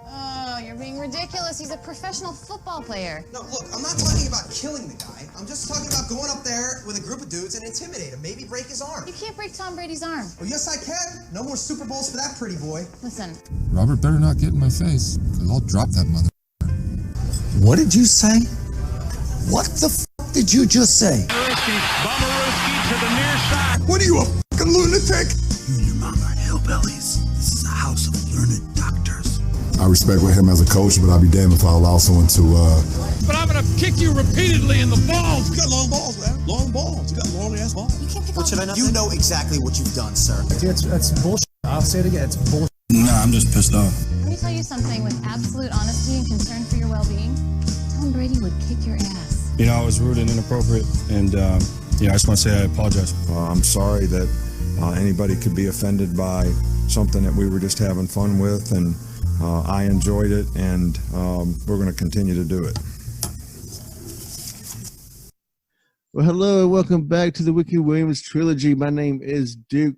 Oh, you're being ridiculous. He's a professional football player. No, look, I'm not talking about killing the guy. I'm just talking about going up there with a group of dudes and intimidate him. Maybe break his arm. You can't break Tom Brady's arm. Oh, yes, I can. No more Super Bowls for that pretty boy. Listen. Robert better not get in my face, because I'll drop that mother. What did you say? What the f*** did you just say? Bomberowski to the near side. What are you, a fucking lunatic? You and your mom are hillbillies. This is a house of learned doctors. I respect him as a coach, but I'll be damned if I allow someone to, But I'm gonna kick you repeatedly in the balls. You got long balls, man. Long balls. You got long-ass balls. You can't pick on You know exactly what you've done, sir. That's bullshit. I'll say it again. It's bullshit. Nah, I'm just pissed off. Let me tell you something with absolute honesty and concern for your well-being. Tom Brady would kick your ass. You know, it was rude and inappropriate, and I just want to say I apologize. I'm sorry that anybody could be offended by something that we were just having fun with, and I enjoyed it, and we're going to continue to do it. Well, hello and welcome back to the Wiki Williams Trilogy. My name is Duke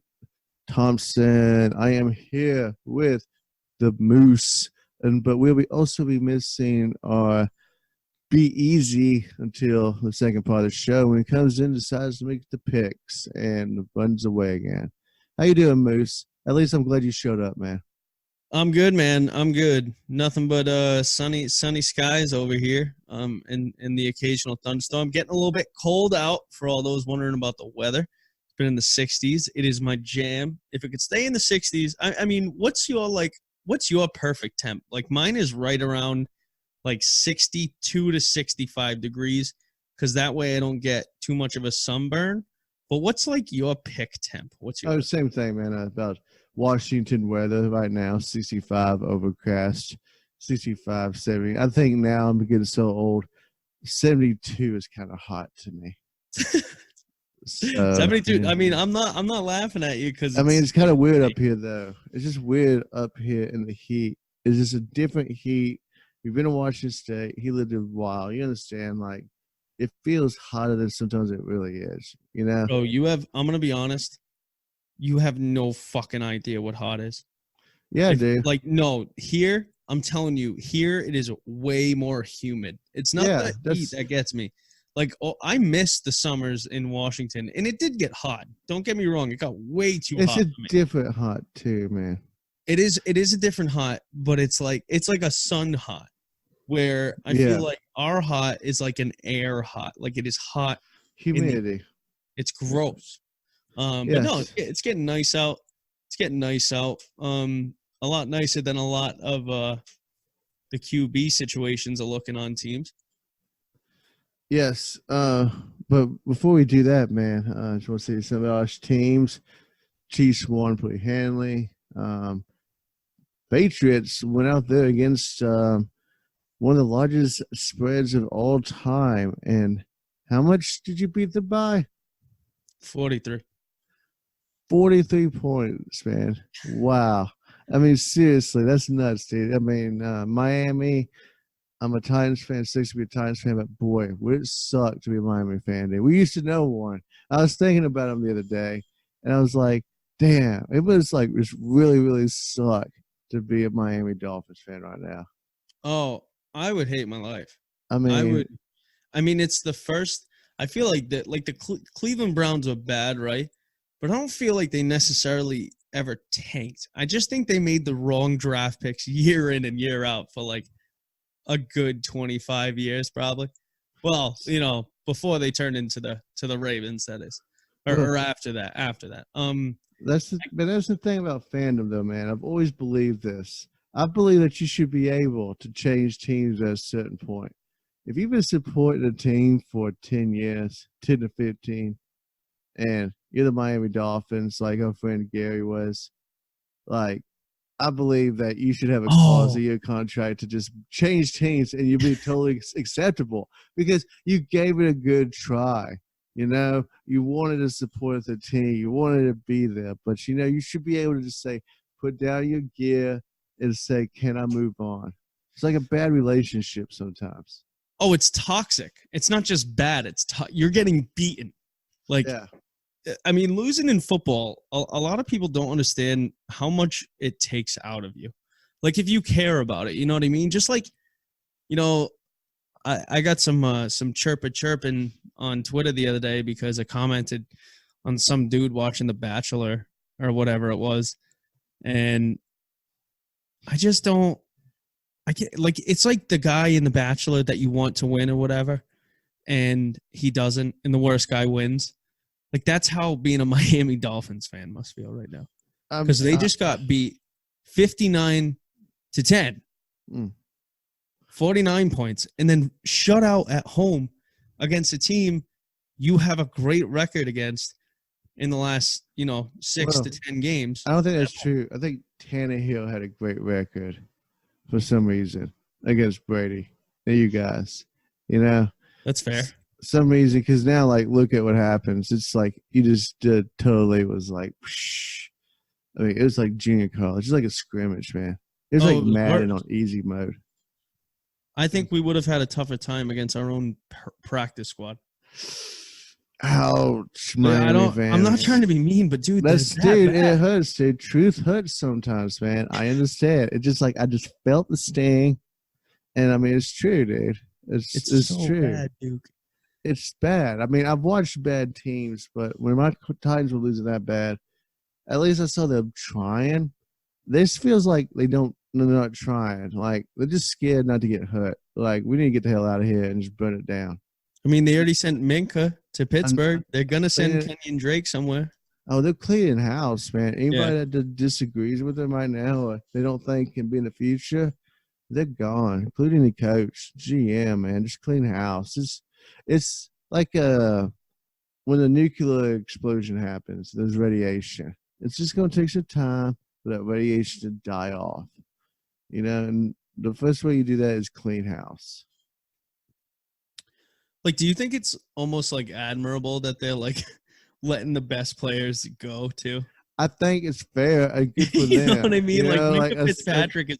Thompson. I am here with the Moose, but we'll also be missing our Be Easy until the second part of the show. When he comes in, decides to make the picks and runs away again. How you doing, Moose? At least I'm glad you showed up, man. I'm good, man. I'm good. Nothing but sunny skies over here. And the occasional thunderstorm. Getting a little bit cold out for all those wondering about the weather. It's been in the 60s. It is my jam. If it could stay in the 60s, I mean, what's your perfect temp? Like mine is right around like 62 to 65 degrees, because that way I don't get too much of a sunburn. But what's like your pick temp? What's your same thing, man. About Washington weather right now, 65 overcast, 65, 70. I think now I'm getting so old, 72 is kind of hot to me. So, 72. I mean, I'm not laughing at you because it's kind of weird up here though. It's just weird up here in the heat. It's just a different heat. You've been in Washington State. He lived a while. You understand? Like, it feels hotter than sometimes it really is. You know? Oh, I'm gonna be honest. You have no fucking idea what hot is. Yeah, dude. Like, no, here, I'm telling you, here it is way more humid. It's not the heat that gets me. Like, I missed the summers in Washington, and it did get hot. Don't get me wrong. It got way too hot. It's a different hot, too, man. It is a different hot, but it's like a sun hot, where I feel like our hot is like an air hot. Like, it is hot. Humidity. It's gross. But no, it's getting nice out. It's getting nice out. A lot nicer than a lot of the QB situations are looking on teams. Yes, but before we do that, man, I just want to say some of our teams. Chiefs won pretty handily. Patriots went out there against one of the largest spreads of all time. And how much did you beat them by? 43. 43 points, man. Wow. I mean, seriously, that's nuts, dude. I mean, Miami, I'm a Titans fan, to be a Titans fan, but boy, would it suck to be a Miami fan, dude. We used to know one. I was thinking about him the other day, and I was like, damn, it really, really suck to be a Miami Dolphins fan right now. Oh, I would hate my life. I mean, it's the first. I feel like that, like the Cleveland Browns are bad, right? But I don't feel like they necessarily ever tanked. I just think they made the wrong draft picks year in and year out for like a good 25 years, probably. Well, you know, before they turned into the Ravens, that is, or after that. That's the thing about fandom, though, man. I've always believed this. I believe that you should be able to change teams at a certain point. If you've been supporting a team for 10 years, 10 to 15, and you're the Miami Dolphins, like our friend Gary was, like, I believe that you should have a clause in your contract to just change teams, and you'll be totally acceptable because you gave it a good try. You know, you wanted to support the team. You wanted to be there. But, you know, you should be able to just say, put down your gear and say, can I move on? It's like a bad relationship sometimes. Oh, it's toxic. It's not just bad. You're getting beaten. Like, yeah. I mean, losing in football, a lot of people don't understand how much it takes out of you. Like if you care about it, you know what I mean? Just like, I got some chirping on Twitter the other day because I commented on some dude watching The Bachelor or whatever it was. And I just don't, I get like, it's like the guy in The Bachelor that you want to win or whatever, and he doesn't, and the worst guy wins. Like that's how being a Miami Dolphins fan must feel right now. Because they just got beat 59-10. 49 points, and then shut out at home against a team you have a great record against in the last, 6 to 10 games. I don't think that's true. I think Tannehill had a great record for some reason against Brady. There you guys. That's fair. Some reason, because now, like, look at what happens. It's like you just totally was like, whoosh. I mean, it was like junior college. It's like a scrimmage, man. It was like Madden on easy mode. I think we would have had a tougher time against our own practice squad. Ouch, I'm not trying to be mean, but dude, it hurts, dude. Truth hurts sometimes, man. I understand. It's just like I just felt the sting, and I mean, it's true, dude. It's so true. Bad, Duke. It's bad. I mean, I've watched bad teams, but when my Titans were losing that bad, at least I saw them trying. This feels like they're not trying. Like they're just scared not to get hurt. Like we need to get the hell out of here and just burn it down. I mean, they already sent Minka to Pittsburgh. They're gonna send Kenyon Drake somewhere. Oh, they're cleaning house, man. Anybody that disagrees with them right now, or they don't think can be in the future, they're gone, including the coach, GM, man. Just clean house. It's like when a nuclear explosion happens, there's radiation. It's just going to take some time for that radiation to die off, and the first way you do that is clean house. Like, do you think it's almost like admirable that they're like letting the best players go too? I think it's fair and good for them. You know what I mean? Like Minka Fitzpatrick is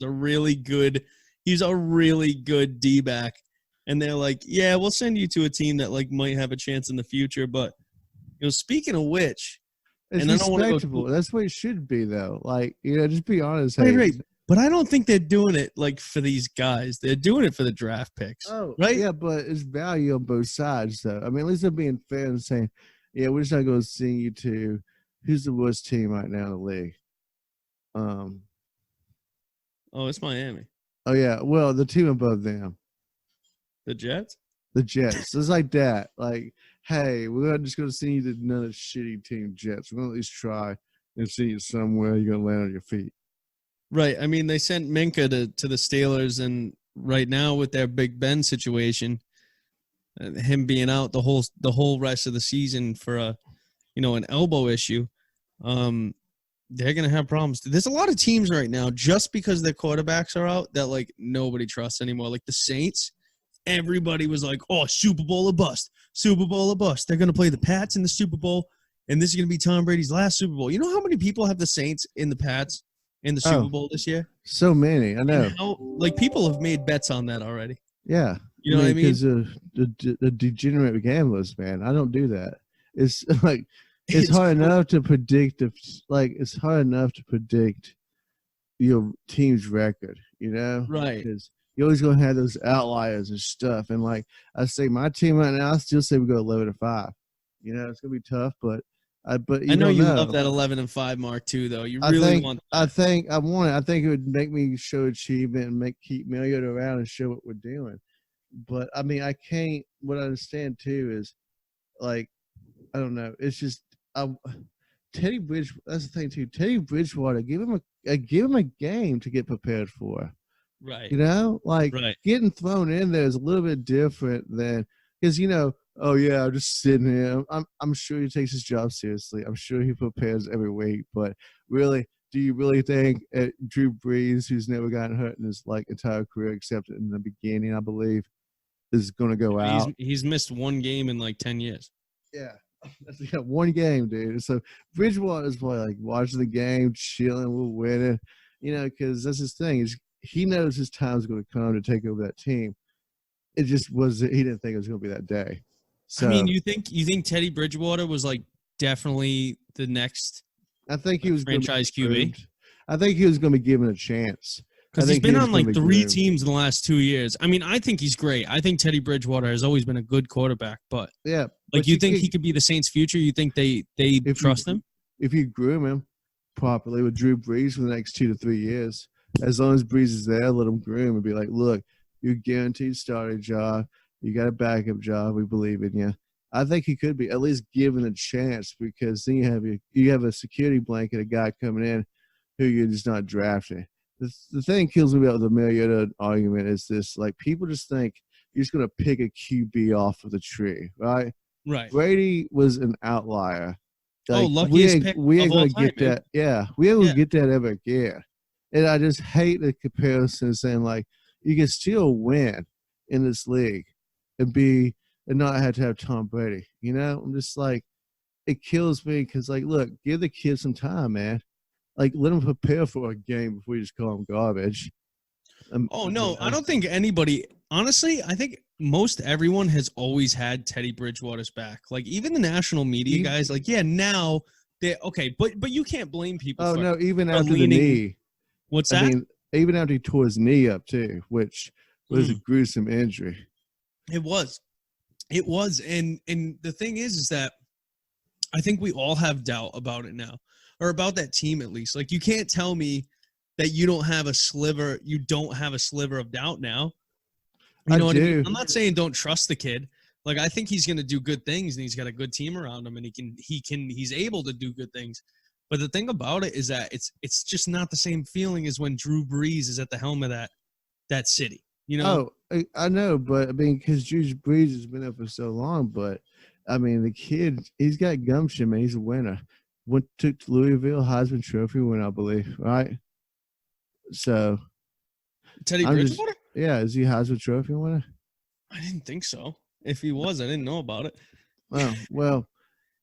he's a really good D-back. And they're like, yeah, we'll send you to a team that like might have a chance in the future. But speaking of which, it's respectable. That's what it should be, though. Like, just be honest. Right. But I don't think they're doing it like for these guys. They're doing it for the draft picks. Oh, right? Yeah, but it's value on both sides, though. I mean, at least they're being fair and saying, yeah, we're just not going to send you to who's the worst team right now in the league. It's Miami. Oh yeah, well, the team above them. The Jets? The Jets. It's like that. Like, hey, we're just going to send you to another shitty team, Jets. We're going to at least try and send you somewhere you're going to land on your feet. Right. I mean, they sent Minka to the Steelers, and right now with their Big Ben situation, him being out the whole rest of the season for an elbow issue, they're going to have problems. There's a lot of teams right now, just because their quarterbacks are out, that like nobody trusts anymore. Like the Saints. Everybody was like, oh, Super Bowl or bust. Super Bowl or bust. They're going to play the Pats in the Super Bowl, and this is going to be Tom Brady's last Super Bowl. You know how many people have the Saints in the Pats in the Super Bowl this year? So many. I know. People have made bets on that already. Yeah. You know what I mean? Because the degenerate gamblers, man. I don't do that. It's like it's hard enough to predict it's hard enough to predict your team's record, Right. Because you're always going to have those outliers and stuff. And like I say, my team right now, I still say we go 11-5. It's going to be tough, but I know you love that 11-5 mark too, though. You really want that. I think I want it. I think it would make me show achievement and keep Mariota around and show what we're doing. But I mean, I can't. What I understand too is, like, I don't know. It's just Teddy Bridgewater. That's the thing too. Teddy Bridgewater. Give him a game to get prepared for. Right. Getting thrown in there is a little bit different than because oh yeah, I'm just sitting here. I'm sure he takes his job seriously. I'm sure he prepares every week. But really, do you really think Drew Brees, who's never gotten hurt in his entire career except in the beginning, I believe, is going to go out? He's missed one game in 10 years. Yeah. One game, dude. So Bridgewater is probably watching the game, chilling, we're winning, because that's his thing. He knows his time's going to come to take over that team. It just he didn't think it was going to be that day. So, I mean, you think Teddy Bridgewater was definitely the next I think he was franchise QB? I think he was going to be given a chance. Because he's been on like 3 good. teams in the last 2 years. I mean, I think he's great. I think Teddy Bridgewater has always been a good quarterback, but Yeah. like, but you think he could be the Saints' future? You think they trust him? If you groom him properly with Drew Brees for the next 2 to 3 years, as long as Brees is there, let him groom and be like, look, you're guaranteed starting job. You got a backup job. We believe in you. I think he could be at least given a chance, because then you have a security blanket, a guy coming in who you're just not drafting. The thing that kills me about the Mariota argument is this: like, people just think you're just going to pick a QB off of the tree, right? Right. Brady was an outlier. Like, luckiest pick we ain't of all gonna get time, man. that. Yeah, we ain't gonna get that ever again. And I just hate the comparison, saying like you can still win in this league and not have to have Tom Brady. You know, I'm just like, it kills me because, like, look, give the kid some time, man. Like, let him prepare for a game before you just call him garbage. Oh, no, I don't think anybody – honestly, I think most everyone has always had Teddy Bridgewater's back. Like, even the national media guys, like, yeah, now they – okay, but you can't blame people Oh, for no, even for after the knee. What's that? I mean, even after he tore his knee up, too, which was a gruesome injury. It was. It was. And the thing is that I think we all have doubt about it now, or about that team at least. Like, you can't tell me that you don't have a sliver of doubt now. You know what I mean? I'm not saying don't trust the kid. Like, I think he's going to do good things, and he's got a good team around him, and he's able to do good things. But the thing about it is that it's just not the same feeling as when Drew Brees is at the helm of that city. You know? Oh, I know, but I mean, because Drew Brees has been there for so long, but I mean, the kid, he's got gumption, man. He's a winner. Took to Louisville, Heisman Trophy winner, I believe, right? So, Teddy Bridgewater? Yeah, is he Heisman Trophy winner? I didn't think so. If he was, I didn't know about it. Oh, well.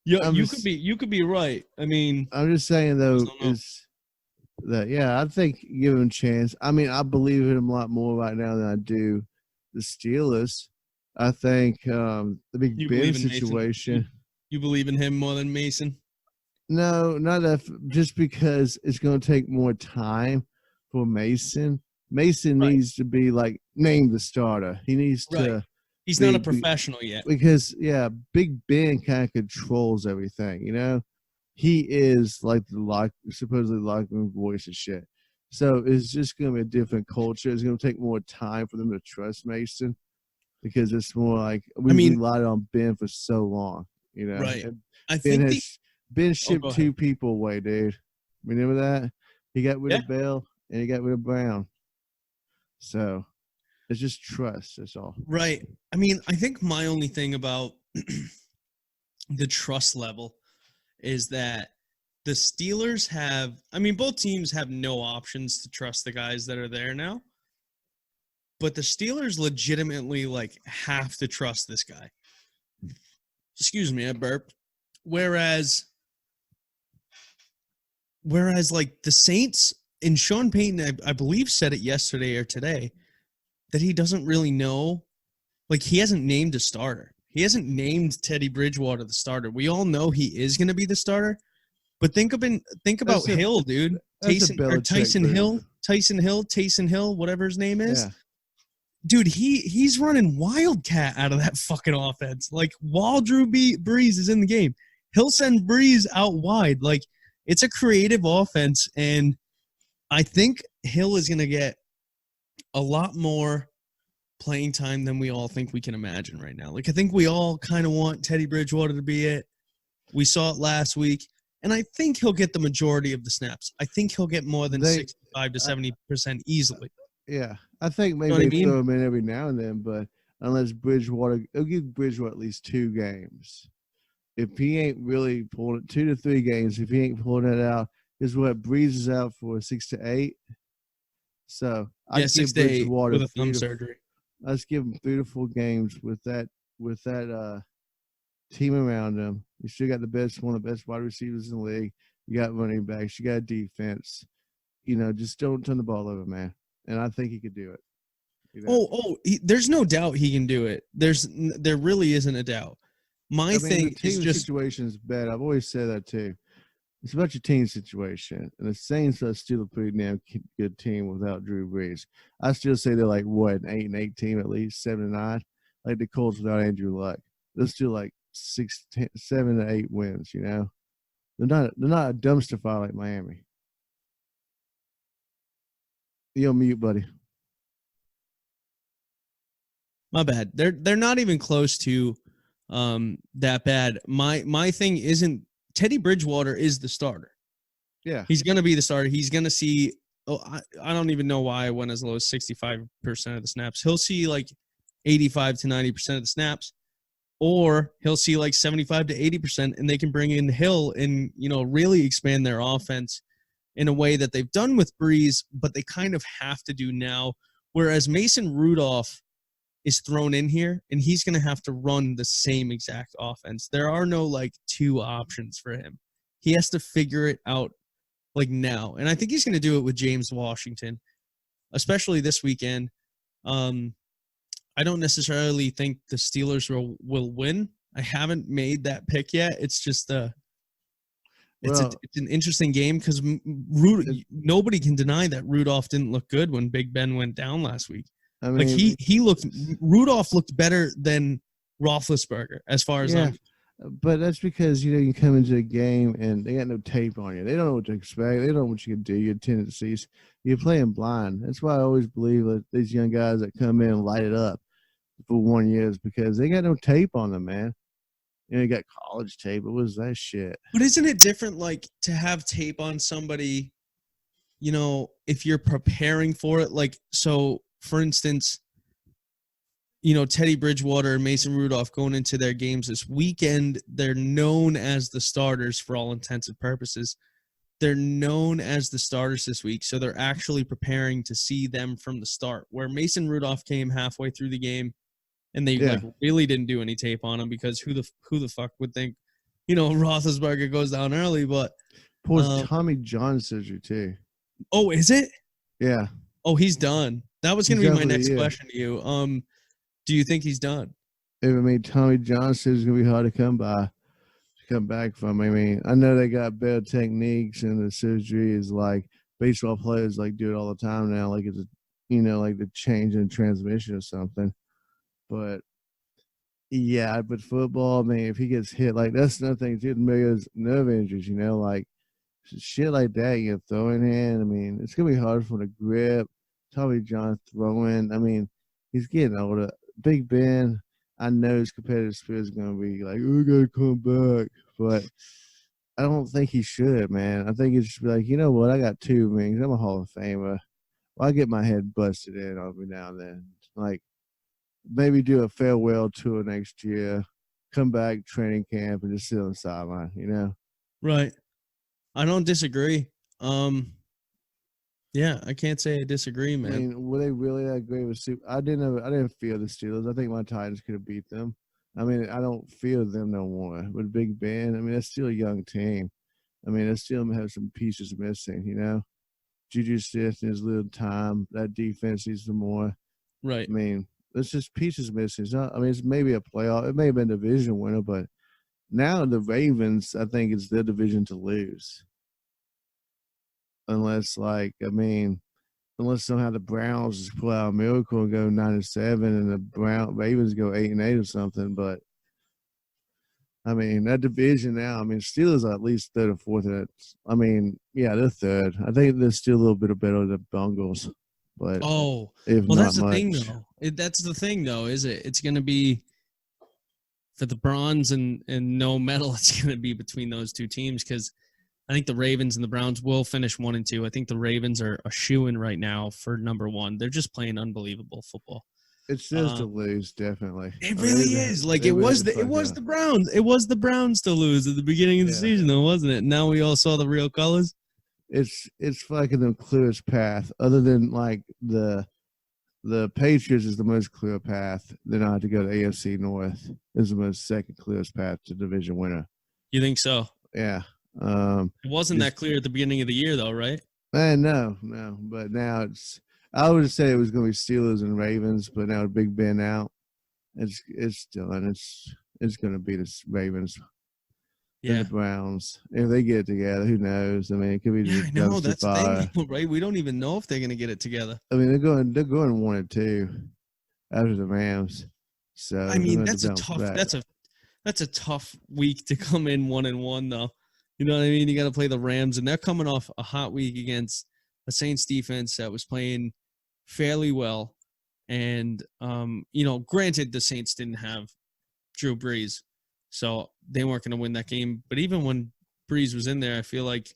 Yeah, you could be right. I mean, I'm just saying though is that I think give him a chance. I mean, I believe in him a lot more right now than I do the Steelers. I think the Big Ben situation. You believe in him more than Mason? No, not that. Just because it's going to take more time for Mason. Mason needs to be like named the starter. He needs to. He's not a professional yet. Because, Big Ben kind of controls everything, you know? He is like the supposedly locker room voice and shit. So it's just going to be a different culture. It's going to take more time for them to trust Mason, because it's more like we relied on Ben for so long, you know? Right. And Ben shipped 2 people away, dude. Remember that? He got rid of Bell and he got rid of Brown. So it's just trust. That's all. Right. I mean, I think my only thing about the trust level is that the Steelers have – I mean, both teams have no options to trust the guys that are there now. But the Steelers legitimately, like, have to trust this guy. Excuse me, I burped. Whereas, like, the Saints – and Sean Payton, I believe, said it yesterday or today – that he doesn't really know. Like, he hasn't named a starter. He hasn't named Teddy Bridgewater the starter. We all know he is going to be the starter. But think about Hill, dude. Tyson Hill, whatever his name is. Yeah. Dude, he's running wildcat out of that fucking offense. Like, while Drew Brees is in the game, he'll send Brees out wide. Like, it's a creative offense, and I think Hill is going to get a lot more playing time than we all think we can imagine right now. Like, I think we all kind of want Teddy Bridgewater to be it. We saw it last week, and I think he'll get the majority of the snaps. I think he'll get more than 65 to 70% easily. Yeah, I think maybe they throw him in every now and then, but unless Bridgewater, it'll give Bridgewater at least 2 games. If he ain't really pulling it, 2 to 3 games, if he ain't pulling it out, is what Breeze is out for 6 to 8. So I give 6 to 8 with a thumb surgery. Let's give him 3 to 4 games with that team around him. You still got one of the best wide receivers in the league. You got running backs. You got defense. You know, just don't turn the ball over, man. And I think he could do it. You know? There's no doubt he can do it. There really isn't a doubt. The situation is bad. I've always said that too. It's about your team situation. And the Saints are still a pretty damn good team without Drew Brees. I still say they're like, what, an 8-8 team at least, 7-9? Like the Colts without Andrew Luck. They're still like 7 to 8 wins, you know? They're not a dumpster fire like Miami. You're on mute, buddy. My bad. They're not even close to that bad. My thing isn't Teddy Bridgewater is the starter. Yeah. He's going to be the starter. He's going to see I don't even know why I went as low as 65% of the snaps. He'll see like 85 to 90% of the snaps, or he'll see like 75 to 80%, and they can bring in Hill and, you know, really expand their offense in a way that they've done with Breeze, but they kind of have to do now. Whereas Mason Rudolph is thrown in here, and he's going to have to run the same exact offense. There are no like two options for him. He has to figure it out like now. And I think he's going to do it with James Washington, especially this weekend. I don't necessarily think the Steelers will win. I haven't made that pick yet. It's just it's an interesting game because nobody can deny that Rudolph didn't look good when Big Ben went down last week. I mean, like Rudolph looked better than Roethlisberger as far as but that's because, you know, you come into a game and they got no tape on you. They don't know what to expect. They don't know what you can do, your tendencies. You're playing blind. That's why I always believe that these young guys that come in and light it up for 1 year is because they got no tape on them, man. You know, you got college tape. It was that shit. But isn't it different, like, to have tape on somebody, you know, if you're preparing for it? Like, so, for instance, you know, Teddy Bridgewater and Mason Rudolph going into their games this weekend, they're known as the starters for all intents and purposes. They're known as the starters this week, so they're actually preparing to see them from the start. Where Mason Rudolph came halfway through the game, and they like really didn't do any tape on him because who the fuck would think, you know, Roethlisberger goes down early? But poor Tommy John surgery too. Oh, is it? Yeah. Oh, he's done. That was going to be my next question to you. Do you think he's done? I mean, Tommy John says it's going to be hard to come back from. I mean, I know they got better techniques, and the surgery is like baseball players like do it all the time now, like it's like the change in transmission or something. But yeah, but football, I mean, if he gets hit, like that's another thing too. There's nerve injuries, you know, like shit like that. You throw in hand. I mean, it's gonna be hard for him to grip. Tommy John throwing. I mean, he's getting older. Big Ben, I know his competitive spirit is going to be like, we got to come back. But I don't think he should, man. I think it should be like, you know what? I got 2 rings. I'm a Hall of Famer. Well, I get my head busted in every now and then. Like, maybe do a farewell tour next year, come back, training camp, and just sit on the sideline, you know? Right. I don't disagree. Yeah, I can't say I disagree, man. I mean, were they really that great of a super? I didn't fear the Steelers. I think my Titans could have beat them. I mean, I don't fear them no more. With Big Ben, I mean, that's still a young team. I mean, they still have some pieces missing, you know? Juju Smith needs a little time. That defense needs some more. Right. I mean, there's just pieces missing. It's not, I mean, it's maybe a playoff. It may have been a division winner, but now the Ravens, I think, it's their division to lose. Unless somehow the Browns just pull out a miracle and go 9-7, and the Ravens go 8-8 or something. But I mean, that division now. I mean, Steelers are at least third or fourth. I mean, yeah, they're third. I think they're still a little bit better than the Bengals. But that's the thing, though. That's the thing, though, is it? It's going to be for the bronze and no medal. It's going to be between those two teams because I think the Ravens and the Browns will finish 1 and 2. I think the Ravens are a shoo-in right now for number 1. They're just playing unbelievable football. It's theirs to lose, definitely. It really is. Like it was the Browns. It was the Browns to lose at the beginning of the season, though, wasn't it? Now we all saw the real colors. It's fucking the clearest path, other than like the Patriots is the most clear path. Then I have to go to AFC North. Is the most second clearest path to division winner. You think so? Yeah. It wasn't that clear at the beginning of the year, though, right? No. But now I would say it was going to be Steelers and Ravens, but now with Big Ben out, it's done. It's going to be the Ravens. and the Browns. If they get it together, who knows? I mean, it could be Yeah, just I know. dumpster That's the fire. thing, right? We don't even know if they're gonna get it together. I mean, they're going 1-2 after the Rams. So I mean, that's that's a tough week to come in 1-1 though. You know what I mean? You got to play the Rams, and they're coming off a hot week against a Saints defense that was playing fairly well. And granted, the Saints didn't have Drew Brees, so they weren't going to win that game. But even when Brees was in there, I feel like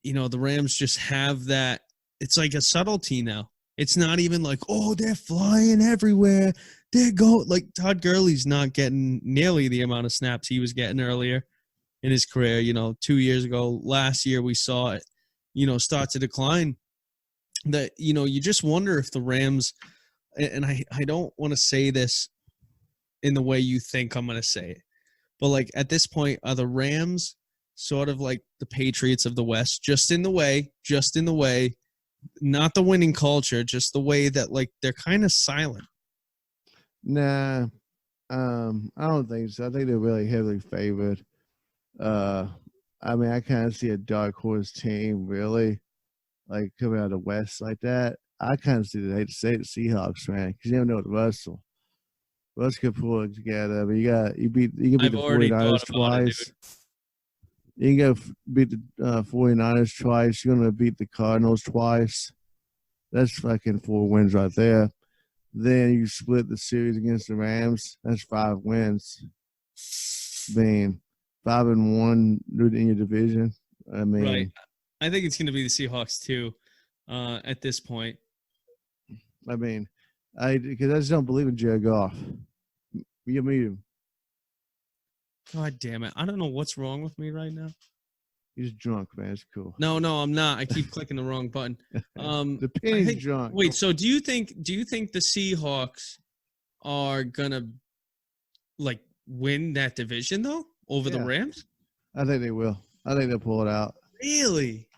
the Rams just have that. It's like a subtlety now. It's not even like, oh, they're flying everywhere. Like Todd Gurley's not getting nearly the amount of snaps he was getting earlier in his career. 2 years ago, last year we saw it, start to decline. That you just wonder if the Rams, and I don't want to say this in the way you think I'm going to say it, but like at this point, are the Rams sort of like the Patriots of the West, just in the way, not the winning culture, just the way that like they're kind of silent? Nah, I don't think so. I think they're really heavily favored. I mean, I kind of see a dark horse team really, like coming out of the West like that. I kind of see I hate to say it, the Seahawks, man, because you never know what Russell could pull it together. But you can beat the 49ers twice. You can go beat the 49ers twice. You're going to beat the Cardinals twice. That's fucking 4 wins right there. Then you split the series against the Rams. That's 5 wins. Being 5-1 in your division. I mean, right. I think it's going to be the Seahawks too. At this point, I mean, because I just don't believe in Jared Goff. You meet him. God damn it! I don't know what's wrong with me right now. He's drunk, man. It's cool. No, I'm not. I keep clicking the wrong button. The pen's drunk. Wait, so do you think the Seahawks are gonna like win that division though over the Rams? I think they will. I think they'll pull it out. Really?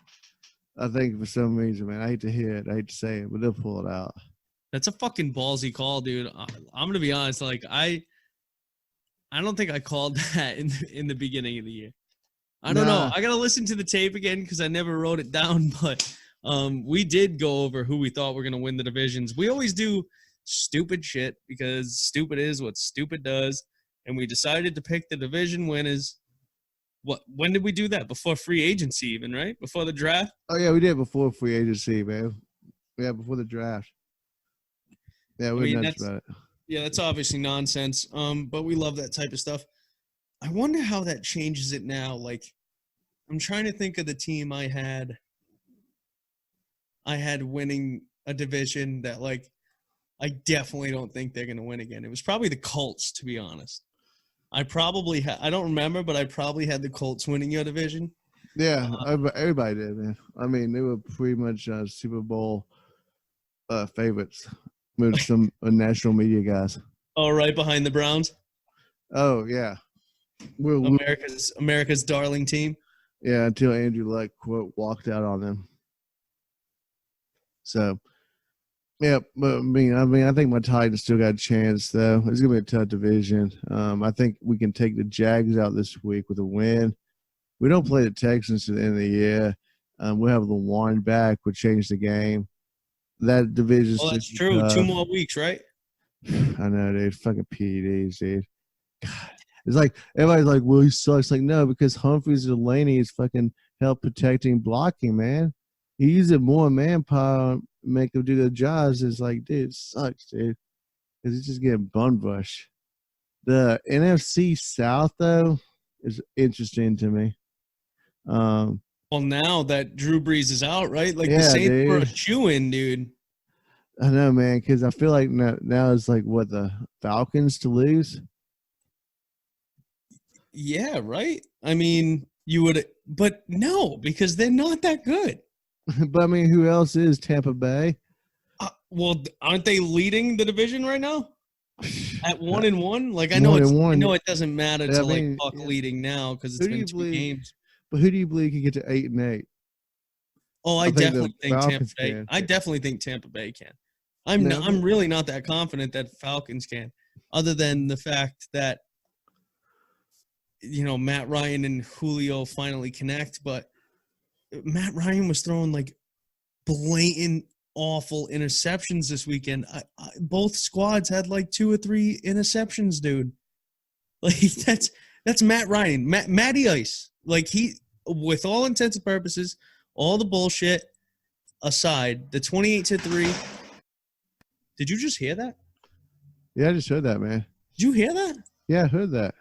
I think for some reason, man. I hate to hear it. I hate to say it, but they'll pull it out. That's a fucking ballsy call, dude. I'm gonna be honest. Like I don't think I called that in the beginning of the year. I don't know. I gotta listen to the tape again because I never wrote it down. But we did go over who we thought were gonna win the divisions. We always do stupid shit because stupid is what stupid does, and we decided to pick the division winners. When did we do that? Before free agency, even, right? Before the draft? Oh yeah, we did before free agency, man. Yeah, before the draft. Yeah, we're nuts about it. Yeah, that's obviously nonsense. But we love that type of stuff. I wonder how that changes it now. Like, I'm trying to think of the team I had winning a division that, like, I definitely don't think they're going to win again. It was probably the Colts, to be honest. I probably I don't remember, but I probably had the Colts winning your division. Yeah, everybody did, man. I mean, they were pretty much Super Bowl favorites with some national media guys. Oh, right behind the Browns? Oh, yeah. America's darling team. Yeah, until Andrew Luck, quote, walked out on them. So, yeah, but I think my Titans still got a chance, though. It's going to be a tough division. I think we can take the Jags out this week with a win. We don't play the Texans to the end of the year. We'll have LeWarn back, which change the game. That division. Well, that's true. 2 more weeks, right? I know, dude. Fucking PEDs, dude. God. It's like everybody's like, well, he sucks. Like, no, because Humphreys and Delaney is fucking help protecting, blocking, man. He uses more manpower, make them do their jobs. It's like, dude, it sucks, dude. Because it's just getting bum rush. The NFC South, though, is interesting to me. Well, now that Drew Brees is out, right? Like, yeah, the Saints dude. were a shoo-in, dude. I know, man, because I feel like now it's like, what, the Falcons to lose? Yeah, right? I mean, you would – but no, because they're not that good. But, I mean, who else is Tampa Bay? Well, aren't they leading the division right now? At 1-1? Like, I know it doesn't matter to Buck leading now because it's been 2 games. But who do you believe can get to 8-8? Oh, I definitely think Tampa Bay. Can. I definitely think Tampa Bay can. I'm really not that confident that Falcons can, other than the fact that Matt Ryan and Julio finally connect, but Matt Ryan was throwing like blatant awful interceptions this weekend. Both squads had like 2 or 3 interceptions, dude. Like that's Matt Ryan, Matty Ice. Like he, with all intents and purposes, all the bullshit aside, the 28-3. Did you just hear that? Yeah, I just heard that, man. Did you hear that? Yeah, I heard that.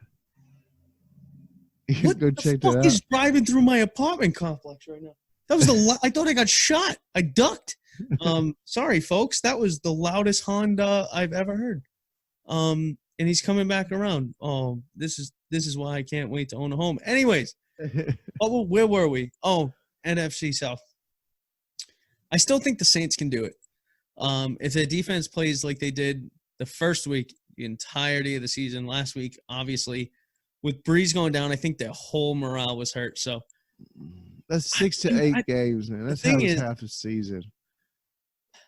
What Go the check fuck that out. is driving through my apartment complex right now? That was I thought I got shot. I ducked. Sorry, folks. That was the loudest Honda I've ever heard. And he's coming back around. Oh, this is why I can't wait to own a home. Anyways, where were we? Oh, NFC South. I still think the Saints can do it. If their defense plays like they did the first week, the entirety of the season, last week, obviously, with Breeze going down, I think their whole morale was hurt. So that's 6 to 8 games, man. That's half a season.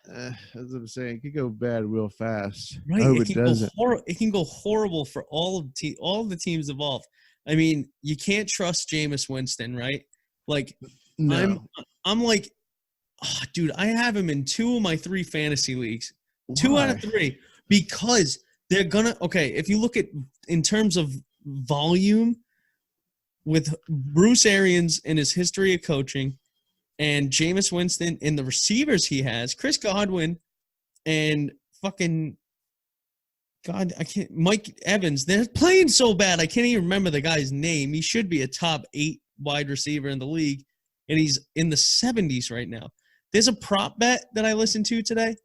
As I'm saying, it could go bad real fast. Right, I hope it doesn't. It can go horrible for all of the teams involved. I mean, you can't trust Jameis Winston, right? Like, No. I'm like, oh, dude, I have him in 2 of my 3 fantasy leagues. Why? 2 out of 3, because they're gonna. Okay, if you look at in terms of volume, with Bruce Arians and his history of coaching, and Jameis Winston and the receivers he has, Chris Godwin and fucking Mike Evans, they're playing so bad I can't even remember the guy's name. He should be a top 8 wide receiver in the league, and he's in the 70s right now. There's a prop bet that I listened to today.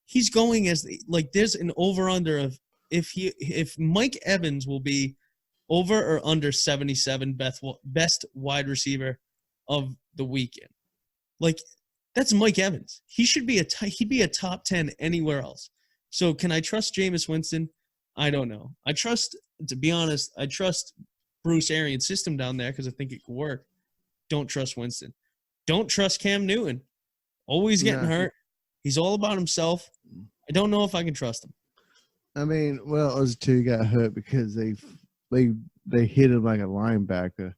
He's going as like there's an over-under of if Mike Evans will be over or under 77 best wide receiver of the weekend. Like, that's Mike Evans. He should be he'd be a top 10 anywhere else. So can I trust Jameis Winston? I don't know. To be honest, I trust Bruce Arians' system down there because I think it could work. Don't trust Winston. Don't trust Cam Newton. Always getting hurt. He's all about himself. I don't know if I can trust him. I mean, well, those 2 got hurt because they hit him like a linebacker.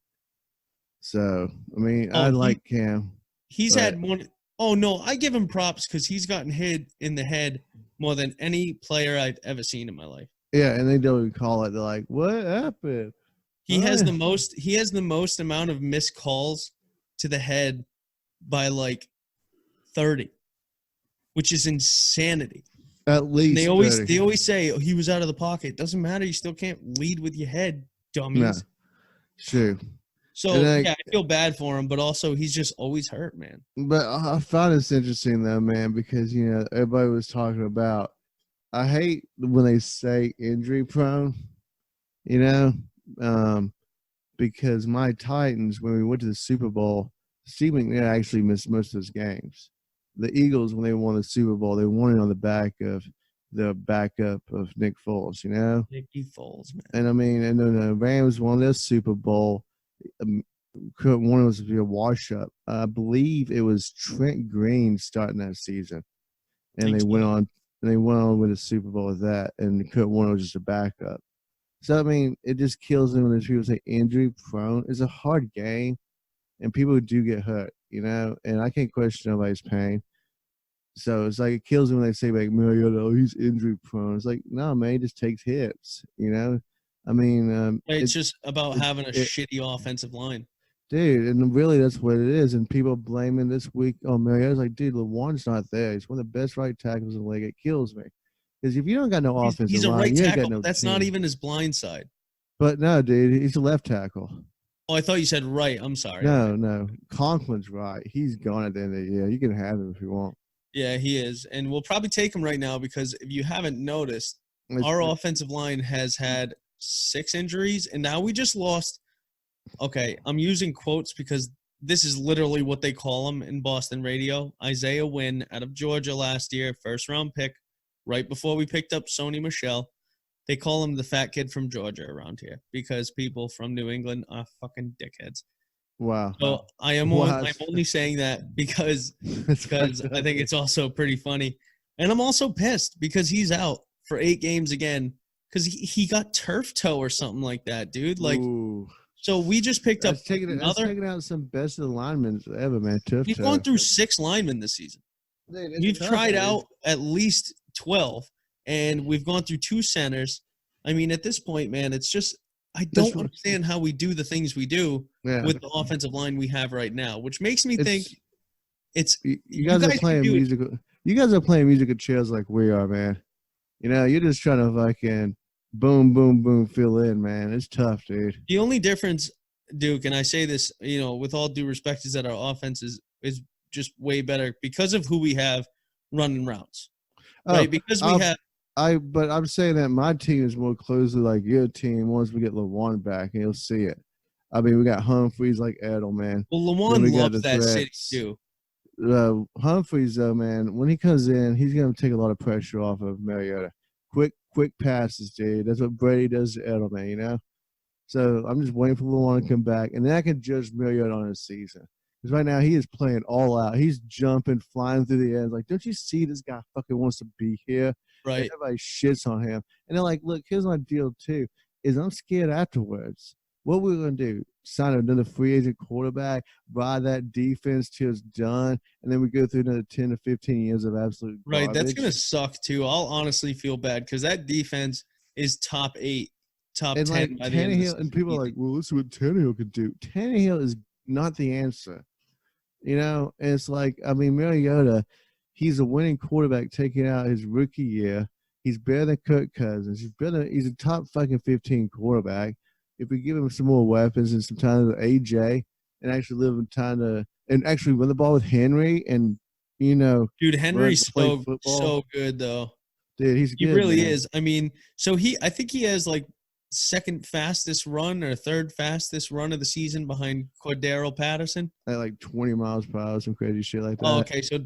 So, I mean, I like Cam. He's had one. Oh, no, I give him props because he's gotten hit in the head more than any player I've ever seen in my life. Yeah, and they don't even call it. They're like, what happened? He has the most amount of missed calls to the head by like 30, which is insanity. At least and they always say, oh, he was out of the pocket. Doesn't matter. You still can't lead with your head, dummies. No. Sure. So, I feel bad for him, but also he's just always hurt, man. But I find this interesting, though, man, because, everybody was talking about – I hate when they say injury prone, because my Titans, when we went to the Super Bowl, Steve McNair actually missed most of those games. The Eagles, when they won the Super Bowl, they won it on the back of the backup of Nick Foles, Nicky Foles, man. And, I mean, and then the Rams won their Super Bowl. One was to be a wash-up. I believe it was Trent Green starting that season, and they went on with a Super Bowl with that. And Kurt Warner was just a backup. So I mean, it just kills them when people say injury prone. It's a hard game, and people do get hurt, And I can't question nobody's pain. So it's like it kills them when they say like, "Oh, he's injury prone." It's like, no, man, he just takes hits, I mean, it's just about having a shitty offensive line. Dude, and really that's what it is. And people blaming this week on Mariota's like, dude, LeWarn's not there. He's one of the best right tackles in the league. It kills me. Because if you don't got no offensive line, he's a right you ain't tackle. got no That's team. not even his blind side. But no, dude, he's a left tackle. Oh, I thought you said right. I'm sorry. No. Conklin's right. He's gone at the end of the year. You can have him if you want. Yeah, he is. And we'll probably take him right now because if you haven't noticed, our offensive line has had 6 injuries, and now we just lost. Okay, I'm using quotes because this is literally what they call him in Boston radio. Isaiah Wynn out of Georgia last year, first-round pick, right before we picked up Sony Michel. They call him the fat kid from Georgia around here because people from New England are fucking dickheads. Wow. So I'm only saying that because I think it's also pretty funny. And I'm also pissed because he's out for 8 games again because he got turf toe or something like that, dude. Like, ooh. So we just picked up That's taking out some best of the linemen ever, man. We've gone through 6 linemen this season. Dude, it's We've tough, tried dude. out at least 12, and we've gone through 2 centers. I mean, at this point, man, it's just I don't understand how we do the things we do with the offensive line we have right now, which makes me think it's you guys are playing musical. You guys are playing musical chairs like we are, man. You know, you're just trying to fucking boom, boom, boom, fill in, man. It's tough, dude. The only difference, Duke, and I say this, you know, with all due respect, is that our offense is just way better because of who we have running routes. Right? Because we have. But I'm saying that my team is more closely like your team once we get LeJuan back, and you'll see it. I mean, we got Humphreys like Edel, man. Well, LeJuan loves that city, too. Humphreys, though, man, when he comes in, he's going to take a lot of pressure off of Mariota. Quick passes, dude. That's what Brady does to Edelman, you know? So I'm just waiting for LeJuan to come back, and then I can judge Mariota on his season. Because right now he is playing all out. He's jumping, flying through the air. Like, don't you see this guy fucking wants to be here? Right. And everybody shits on him. And they're like, look, here's my deal, too, is I'm scared afterwards. What we're going to do, sign another free agent quarterback, ride that defense till it's done, and then we go through another 10 to 15 years of absolute garbage. Right, that's going to suck, too. I'll honestly feel bad because that defense is top 8, top and 10 like by the end of the season. And people are like, well, let's see what Tannehill could do. Tannehill is not the answer. You know, and it's like, I mean, Mariota, he's a winning quarterback taking out his rookie year. He's better than Kirk Cousins. He's a top fucking 15 quarterback. If we give him some more weapons and some time with AJ and actually live in time to and actually run the ball with Henry and, you know. Dude, Henry's so good, though. Dude, he's good. He really man. is. I mean, so I think he has like second fastest run or third fastest run of the season behind Cordero Patterson. At like 20 miles per hour, some crazy shit like that. Oh, okay. So,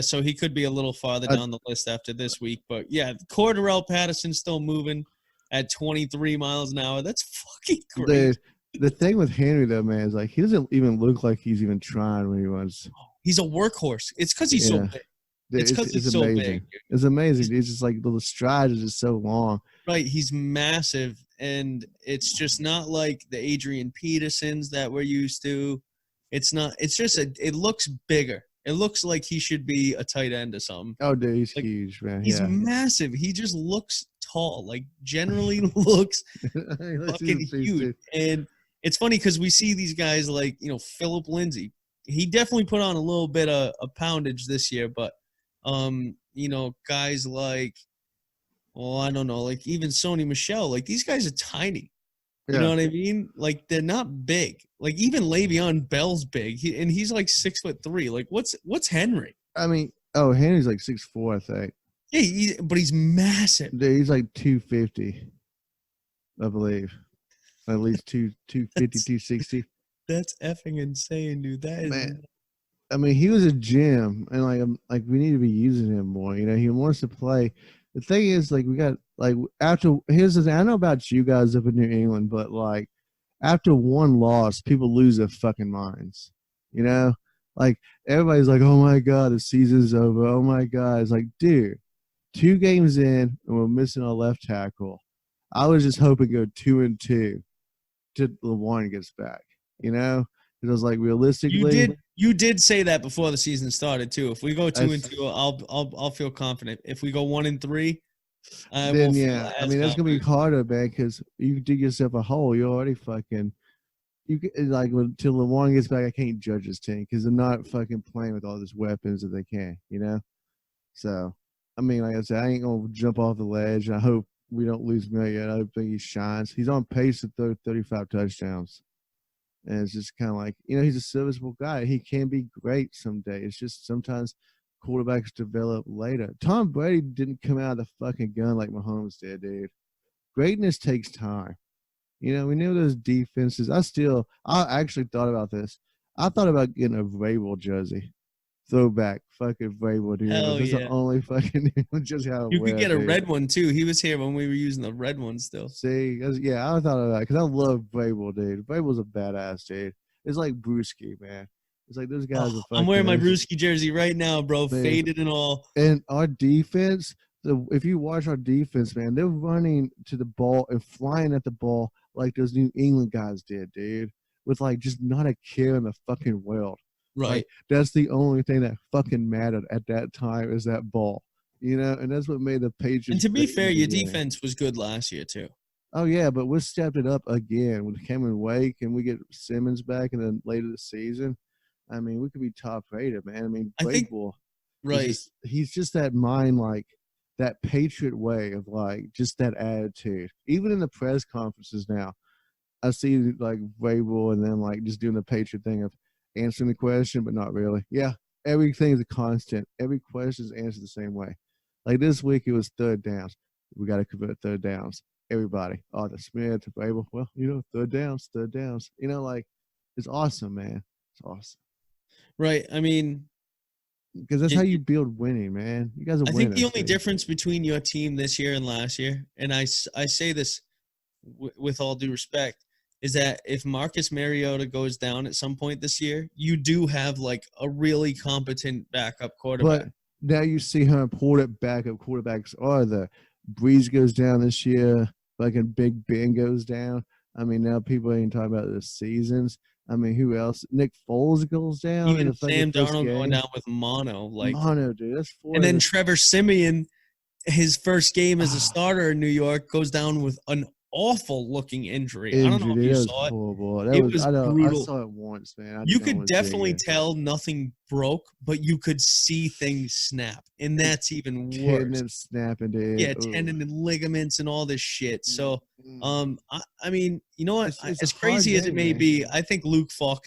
so he could be a little farther down the list after this week. But, yeah, Cordero Patterson's still moving at 23 miles an hour. That's fucking crazy. The thing with Henry, though, man, is like he doesn't even look like he's even trying when he runs. He's a workhorse. It's because he's so big. It's because he's so big. It's amazing. It's just like the stride is just so long. Right. He's massive, and it's just not like the Adrian Petersons that we're used to. It's not. It's just it looks bigger. It looks like he should be a tight end or something. Oh, dude, he's huge, man. He's massive. He just looks tall. Like generally looks fucking huge. And it's funny because we see these guys like Philip Lindsay. He definitely put on a little bit of poundage this year, but. Guys like, I don't know, like even Sony Michel, like these guys are tiny. You know what I mean? Like they're not big. Like even Le'Veon Bell's big, and he's like 6'3". Like what's Henry? I mean, Henry's like 6'4", I think. Yeah, but he's massive. Dude, he's like 250, I believe. At least 250, 260. That's effing insane, dude. That is. Man. I mean, he was a gem, and like we need to be using him more. He wants to play. The thing is, like we got here's the thing. I know about you guys up in New England, but like after one loss, people lose their fucking minds. Like everybody's like, "Oh my god, the season's over." Oh my god, it's like, dude, 2 games in, and we're missing our left tackle. I was just hoping to go 2-2 till LeJuan gets back. Because I was like, realistically. You did say that before the season started too. If we go 2-2, I'll feel confident. If we go 1-3, then yeah, I mean that's gonna be harder, man, because you dig yourself a hole. You're already fucking. Until LeJuan gets back, I can't judge this team because they're not fucking playing with all these weapons that they can. So I mean, like I said, I ain't gonna jump off the ledge. I hope we don't lose Mariota. I think he shines. He's on pace to throw 35 touchdowns. And it's just kind of like, he's a serviceable guy. He can be great someday. It's just sometimes quarterbacks develop later. Tom Brady didn't come out of the fucking gun like Mahomes did, dude. Greatness takes time. We knew those defenses. I actually thought about this. I thought about getting a Vrabel jersey. Throwback fucking Vrabel, dude. Hell That's yeah. the only fucking jersey I You could get a red one, too. He was here when we were using the red one still. See, yeah, I thought of that because I love Vrabel, dude. Vrabel's a badass, dude. It's like Brewski, man. It's like those guys are fucking. I'm wearing my Brewski jersey right now, bro. Dude. Faded and all. And our defense if you watch our defense, man, they're running to the ball and flying at the ball like those New England guys did, dude, with like just not a care in the fucking world. Right. Like, that's the only thing that fucking mattered at that time is that ball, and that's what made the Patriots. And to be great in fair, the your beginning. defense was good last year too. Oh yeah, but we stepped it up again with Cameron Wake, and we get Simmons back, and then later this season, I mean, we could be top rated, man. I mean, I think- Vrabel, Right. he's just that mind, like that Patriot way of like just that attitude. Even in the press conferences now, I see like Vrabel and then like just doing the Patriot thing of answering the question, but not really. Yeah, everything is a constant. Every question is answered the same way. Like this week, it was third downs. We got to convert third downs. Everybody, the Smith, Vrabel. Well, third downs. Like it's awesome, man. It's awesome. Right. I mean, because that's how you build winning, man. You guys are I winners. think the only dude. difference between your team this year and last year, and I say this with all due respect, is that if Marcus Mariota goes down at some point this year, you do have like a really competent backup quarterback. But now you see how important backup quarterbacks are. The Breeze goes down this year, fucking Big Ben goes down. I mean, now people ain't talking about the seasons. I mean, who else? Nick Foles goes down. Even in the Sam fucking first Darnold going game. down with mono, like Mono, dude. That's four. and then of the- Trevor Siemian, his first game as a starter in New York, goes down with an awful looking injury. I don't know dude, if you that was saw it. horrible. That It was was I brutal. saw it once, man. You could definitely tell nothing broke, but you could see things snap, and that's even worse. Tendon snapping, dude. Yeah, Ooh. tendon and ligaments and all this shit. So, Mm. I mean, you know what? It's As a hard crazy as it game, may man. be, I think Luke Falk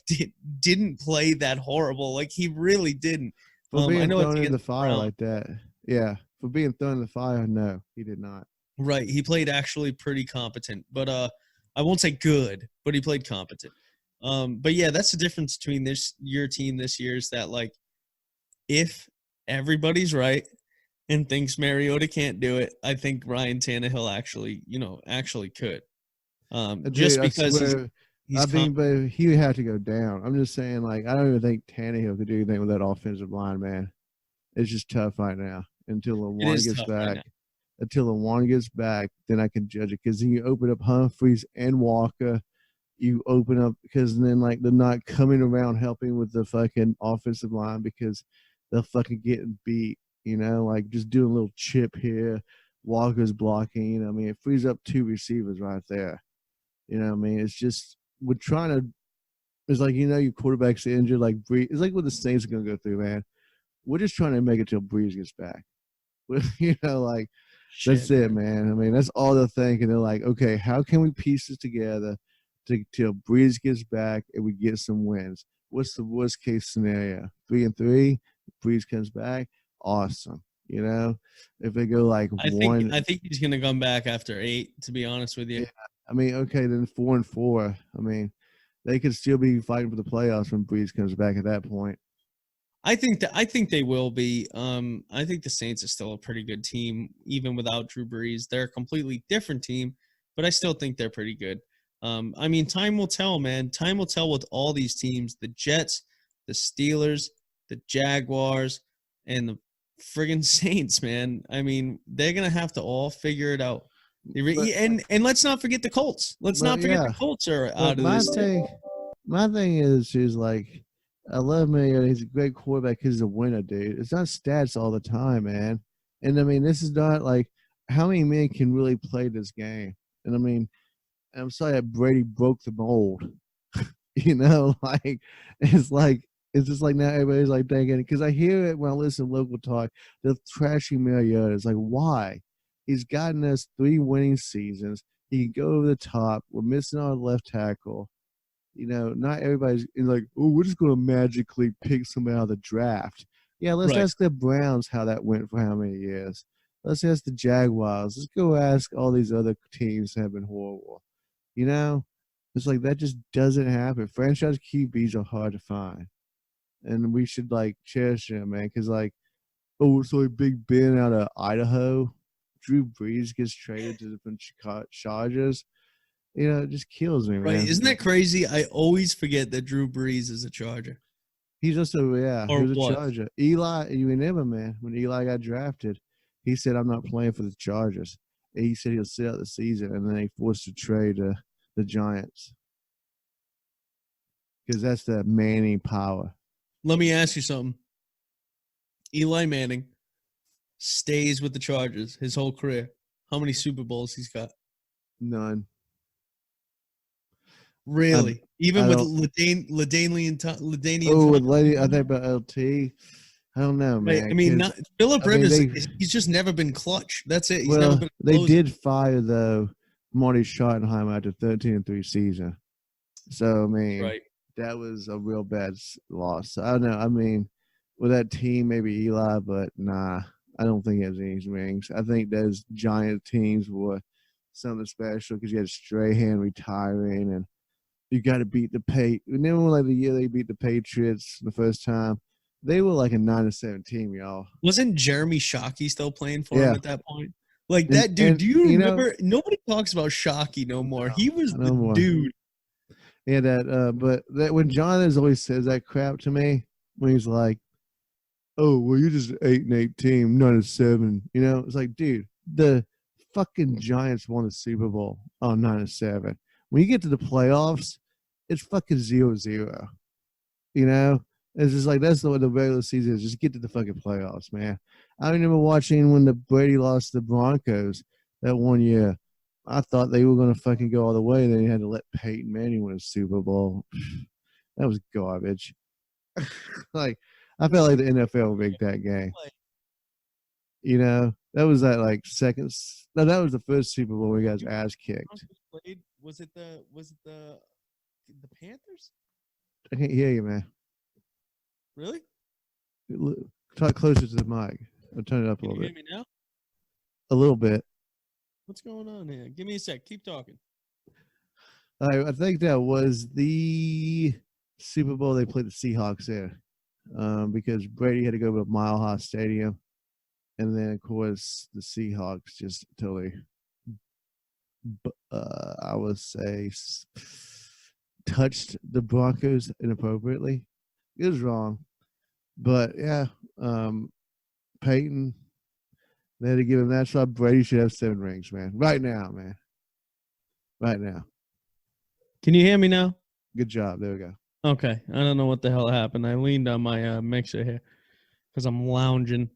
didn't play that horrible. Like he really didn't. For I being know it's thrown in the against fire Brown. like that. Yeah, for being thrown in the fire, no, he did not. Right. He played actually pretty competent, but I won't say good, but he played competent. But yeah, that's the difference between your team this year is that like if everybody's right and thinks Mariota can't do it, I think Ryan Tannehill actually could. Just Dude, I because swear, he's but he would have to go down. I'm just saying, like, I don't even think Tannehill could do anything with that offensive line, man. It's just tough right now until Lawan is gets tough right back. now. Until Lawan gets back, then I can judge it. Because then you open up Humphreys and Walker. You open up because then like they're not coming around helping with the fucking offensive line because they're fucking getting beat. Like just doing a little chip here. Walker's blocking. I mean, it frees up two receivers right there. I mean, it's just we're trying to. It's like your quarterback's injured. Like Breeze, it's like what the Saints are gonna go through, man. We're just trying to make it till Breeze gets back. Like that's it, man. I mean, that's all they're thinking. They're like, okay, how can we piece this together till Breeze gets back and we get some wins? What's the worst case scenario? 3-3, Breeze comes back, awesome. If they go like I think he's gonna come back after 8. To be honest with you, yeah. I mean, okay, then 4-4. I mean, they could still be fighting for the playoffs when Breeze comes back at that point. I think they will be. I think the Saints are still a pretty good team, even without Drew Brees. They're a completely different team, but I still think they're pretty good. I mean, time will tell, man. Time will tell with all these teams: the Jets, the Steelers, the Jaguars, and the friggin' Saints. Man, I mean, they're gonna have to all figure it out. And let's not forget the Colts. Let's not forget the Colts are out of this. My thing is like. I love Mariota. He's a great quarterback because he's a winner, dude. It's not stats all the time, man. And, I mean, this is not like how many men can really play this game. And, I mean, I'm sorry that Brady broke the mold. Like it's just like now everybody's like thinking because I hear it when I listen to local talk. They're trashing Mariota. It's like, why? He's gotten us 3 winning seasons. He can go over the top. We're missing our left tackle. Not everybody's like, oh, we're just going to magically pick somebody out of the draft. Yeah, let's ask the Browns how that went for how many years. Let's ask the Jaguars. Let's go ask all these other teams that have been horrible. It's like that just doesn't happen. Franchise QBs are hard to find. And we should, like, cherish them, man, because, like, oh, it's like Big Ben out of Idaho. Drew Brees gets traded to the Chargers. It just kills me, man. Right? Isn't that crazy? I always forget that Drew Brees is a Charger. He's just he was a was. Charger. Eli, you remember, man, when Eli got drafted, He said, "I'm not playing for the Chargers." And he said he'll sit out the season, and then they forced to trade the Giants because that's the Manning power. Let me ask you something. Eli Manning stays with the Chargers his whole career. How many Super Bowls he's got? None. Really? Even with don't- LaDainian. Oh, with Lady, I think about LT. I don't know, man. Right. I mean, 'cause- Phillip I mean, Rivers, he's just never been clutch. That's it. He's never well, been a they closer. did fire though Marty Schottenheimer after 13-3 season. So I mean, Right. that was a real bad loss. I don't know. I mean, with that team, maybe Eli, but nah, I don't think it has any rings. I think those Giant teams were something special because you had Strahan retiring, and you got to beat the And then like the year they beat the Patriots the first time, they were like a 9-7 team, y'all. Wasn't Jeremy Shockey still playing for him Yeah. at that point? Like And- that dude. and, Do you you know- remember? Nobody talks about Shockey no more. No, He was no the more. dude. Yeah, but that when John has always says that crap to me, when he's like, "Oh, well, you're just an 8-8 team, 9-7." You know, it's like, dude, the fucking Giants won the Super Bowl on 9-7. When you get to the playoffs, it's fucking 0-0. You know, it's just like that's what the regular season is. Just get to the fucking playoffs, man. I remember watching when the Brady lost to the Broncos that one year. I thought they were going to fucking go all the way. Then you had to let Peyton Manning win a Super Bowl. That was garbage. Like, I felt like the NFL rigged that game. You know, that was that like second. No, that was the first Super Bowl we got his ass kicked. Was it the Panthers? I can't hear you, man. Really? Talk closer to the mic. I'll turn it up a Can you little hear bit. me now? A little bit. What's going on here? Give me a sec. Keep talking. I think that was the Super Bowl they played the Seahawks there, because Brady had to go to Mile High Stadium, and then of course the Seahawks just totally, I would say, touched the Broncos inappropriately. It was wrong, but yeah, Peyton. They had to give him that. So Brady should have 7 rings, man. Right now, man. Right now. Can you hear me now? Good job. There we go. Okay. I don't know what the hell happened. I leaned on my mixer here because I'm lounging.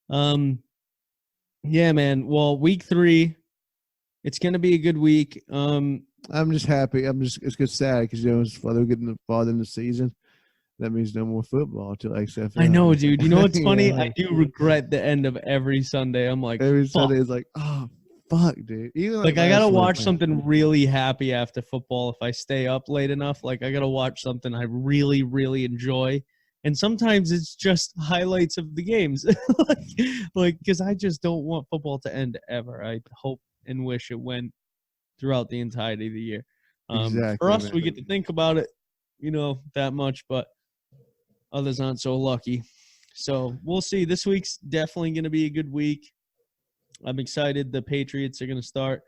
Yeah, man. Well, week 3, it's gonna be a good week. I'm just happy. It's just sad because it's farther getting farther in the season. That means no more football till XFL. I know, dude. You know what's funny? Yeah. I do regret the end of every Sunday. I'm like, Every fuck. Sunday is like, oh fuck, dude. Even Like I gotta last watch week, something really happy after football if I stay up late enough. Like I gotta watch something I really, really enjoy. And sometimes it's just highlights of the games. like because I just don't want football to end ever. I hope and wish it went throughout the entirety of the year. Exactly, For us, man. we get to think about it, that much, but others aren't so lucky. So we'll see. This week's definitely going to be a good week. I'm excited. The Patriots are going to start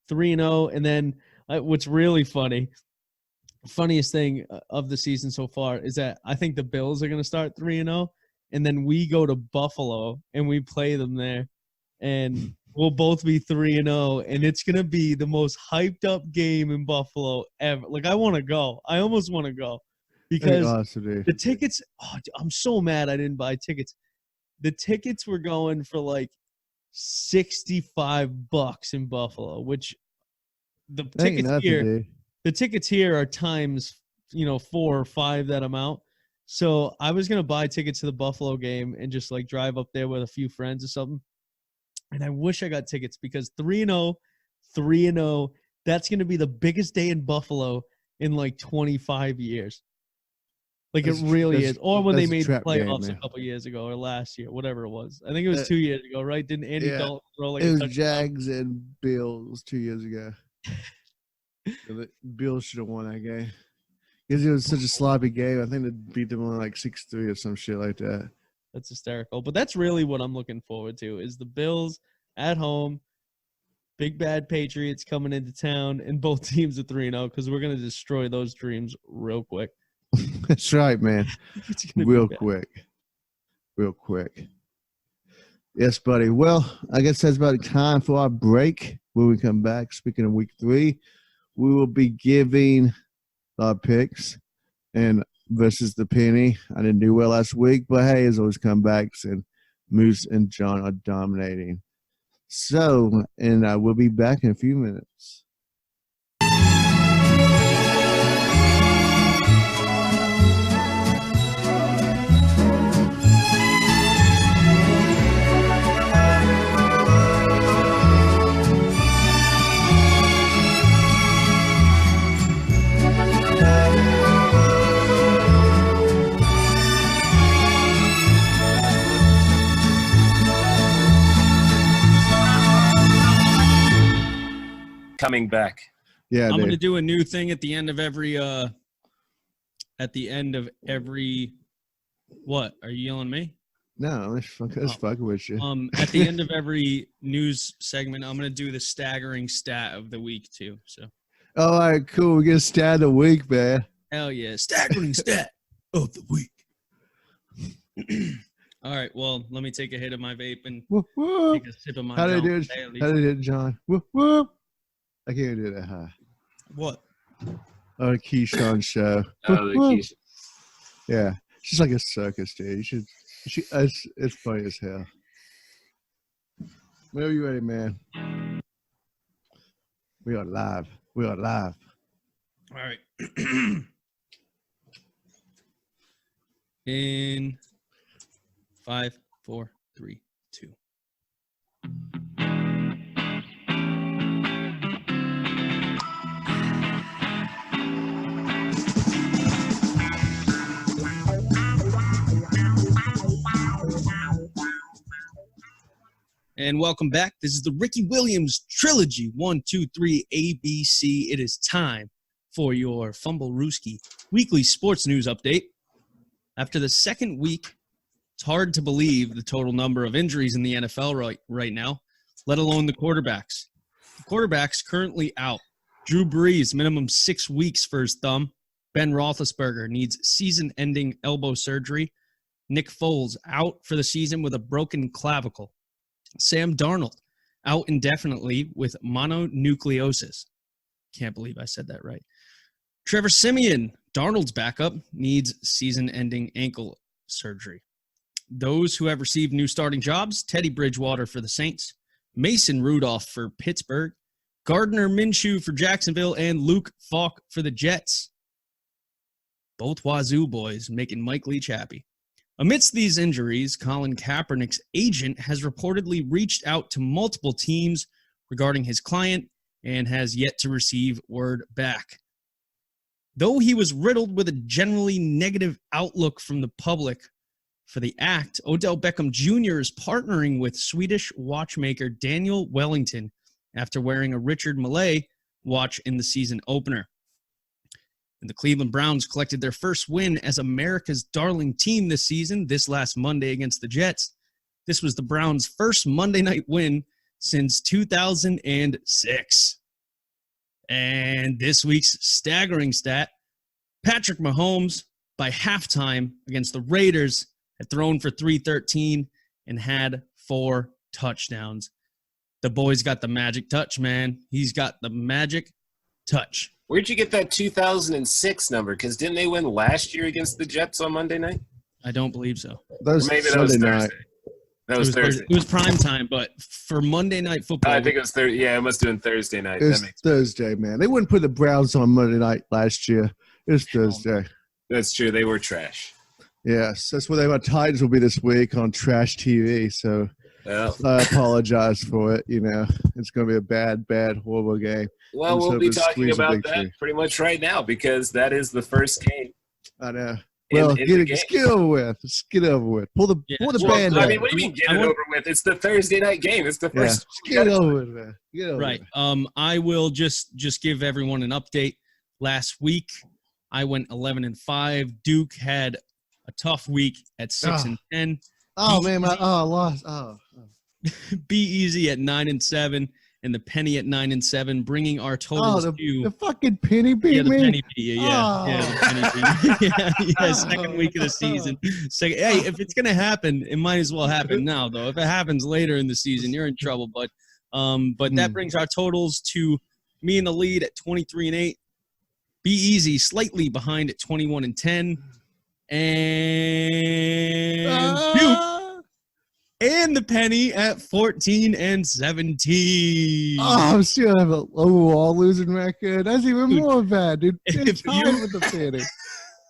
3-0. And then what's really funniest thing of the season so far is that I think the Bills are going to start 3-0. And then we go to Buffalo and we play them there. And we'll both be 3-0. And it's going to be the most hyped up game in Buffalo ever. Like, I want to go. I almost want to go. Because awesome, dude. the tickets, I'm so mad I didn't buy tickets. The tickets were going for like $65 in Buffalo, which the That ain't tickets nothing, here, dude. the tickets here are times 4 or 5 that amount. So I was gonna buy tickets to the Buffalo game and just like drive up there with a few friends or something. And I wish I got tickets because 3-0, that's gonna be the biggest day in Buffalo in like 25 years. Like it really is. Or when they made the playoffs a couple years ago or last year, whatever it was. I think it was 2 years ago, right? Didn't Andy Dalton throw like it a was touchdown? Jags and Bills 2 years ago. The Bills should have won that game because it was such a sloppy game. I think they beat them on like 6-3 or some shit like that. That's hysterical. But that's really what I'm looking forward to is the Bills at home, big bad Patriots coming into town, and both teams are 3-0 because we're going to destroy those dreams real quick. That's right, man. It's gonna be Real bad. quick. Yes, buddy. Well, I guess that's about time for our break. When we come back, speaking of week 3, we will be giving our picks and versus the penny. I didn't do well last week, but hey, as always, comebacks and Moose and John are dominating. So, and I will be back in a few minutes. Coming back. Yeah, I'm going to do a new thing at the end of every what? Are you yelling at me? No, let's fucking with you. At the end of every news segment, I'm going to do the staggering stat of the week too. So. All right, cool. We get a stat of the week, man. Hell yeah, staggering stat of the week. All right, well, let me take a hit of my vape and whoop, whoop. take a sip of my. How did it do? How did it, John? Whoop, whoop. I can't do that high. What? Oh, the Keyshawn show. Oh, the Keyshawn. Yeah, she's like a circus, dude. It's funny as hell. Whenever you ready, man. We are live. We are live. All right. In 5, 4, 3, 2. And welcome back. This is the Ricky Williams Trilogy 1, 2, 3 ABC. It is time for your Fumble Rooski weekly sports news update. After the second week, it's hard to believe the total number of injuries in the NFL right now, let alone the quarterbacks. The quarterback's currently out. Drew Brees, minimum 6 weeks for his thumb. Ben Roethlisberger needs season-ending elbow surgery. Nick Foles out for the season with a broken clavicle. Sam Darnold out indefinitely with mononucleosis. Can't believe I said that right. Trevor Siemian, Darnold's backup, needs season-ending ankle surgery. Those who have received new starting jobs, Teddy Bridgewater for the Saints, Mason Rudolph for Pittsburgh, Gardner Minshew for Jacksonville, and Luke Falk for the Jets. Both Wazoo boys making Mike Leach happy. Amidst these injuries, Colin Kaepernick's agent has reportedly reached out to multiple teams regarding his client and has yet to receive word back. Though he was riddled with a generally negative outlook from the public for the act, Odell Beckham Jr. is partnering with Swedish watchmaker Daniel Wellington after wearing a Richard Mille watch in the season opener. And the Cleveland Browns collected their first win as America's darling team this season, this last Monday against the Jets. This was the Browns' first Monday night win since 2006. And this week's staggering stat, Patrick Mahomes, by halftime against the Raiders, had thrown for 313 and had 4 touchdowns. The boy's got the magic touch, man. He's got the magic touch. Where'd you get that 2006 number? Because didn't they win last year against the Jets on Monday night? I don't believe so. Maybe that was Thursday. That was Thursday. It was prime time, but for Monday Night Football. I think it was Thursday. Yeah, it must have been Thursday night. It was Thursday, man. They wouldn't put the Browns on Monday night last year. It was Thursday. That's true. They were trash. Yes, that's where my Titans will be this week on Trash TV. So I apologize for it. You know, it's going to be a bad, horrible game. Well, we'll be talking about that pretty much right now because that is the first game. I know. Well, get it over with. Let's get it over with. Pull the band out. I mean, what do you mean get it over with? It's the Thursday night game. It's the first. Get it over with, man. Get it over right. with. I will just give everyone an update. Last week, I went 11-5. Duke had a tough week at 6-10. Oh man, I lost. Oh. Be Easy at 9-7, and the Penny at 9-7, bringing our totals to the fucking Penny beat the me. Penny beat you, the Penny beat you. Second week of the season. Hey, if it's gonna happen, it might as well happen now, though. If it happens later in the season, you're in trouble. But that brings our totals to me in the lead at 23-8. Be Easy slightly behind at 21-10, and Duke and the Penny at 14-17. Oh, I'm still have an overall losing record. That's even more bad, dude. It's tied with the Penny.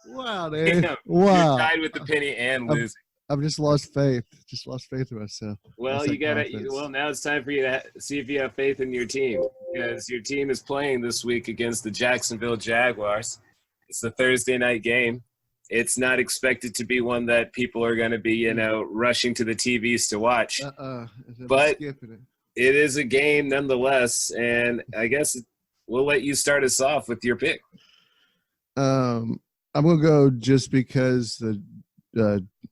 Wow, dude. Wow. You're tied with the Penny and losing. I've just lost faith. Just lost faith in myself. Well, you got to. Well, now it's time for you to see if you have faith in your team, because your team is playing this week against the Jacksonville Jaguars. It's the Thursday night game. It's not expected to be one that people are going to be, rushing to the TVs to watch. But it is a game nonetheless, and I guess we'll let you start us off with your pick. I'm gonna go just because the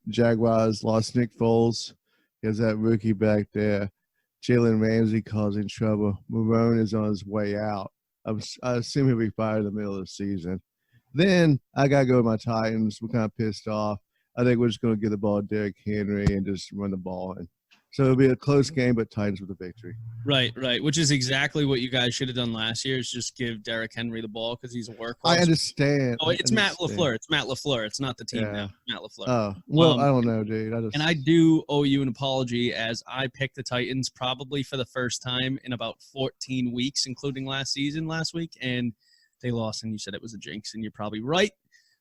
Jaguars lost Nick Foles. He has that rookie back there. Jalen Ramsey causing trouble. Marone is on his way out. I assume he'll be fired in the middle of the season. Then I got to go with my Titans. We're kind of pissed off. I think we're just going to give the ball to Derrick Henry and just run the ball. And so it'll be a close game, but Titans with a victory. Right, which is exactly what you guys should have done last year, is just give Derrick Henry the ball because he's a workhorse. I understand. Oh, it's Matt LaFleur. It's Matt LaFleur. It's not the team now. Matt LaFleur. Oh, well, I don't know, dude. And I do owe you an apology, as I picked the Titans probably for the first time in about 14 weeks, including last week, and they lost, and you said it was a jinx, and you're probably right.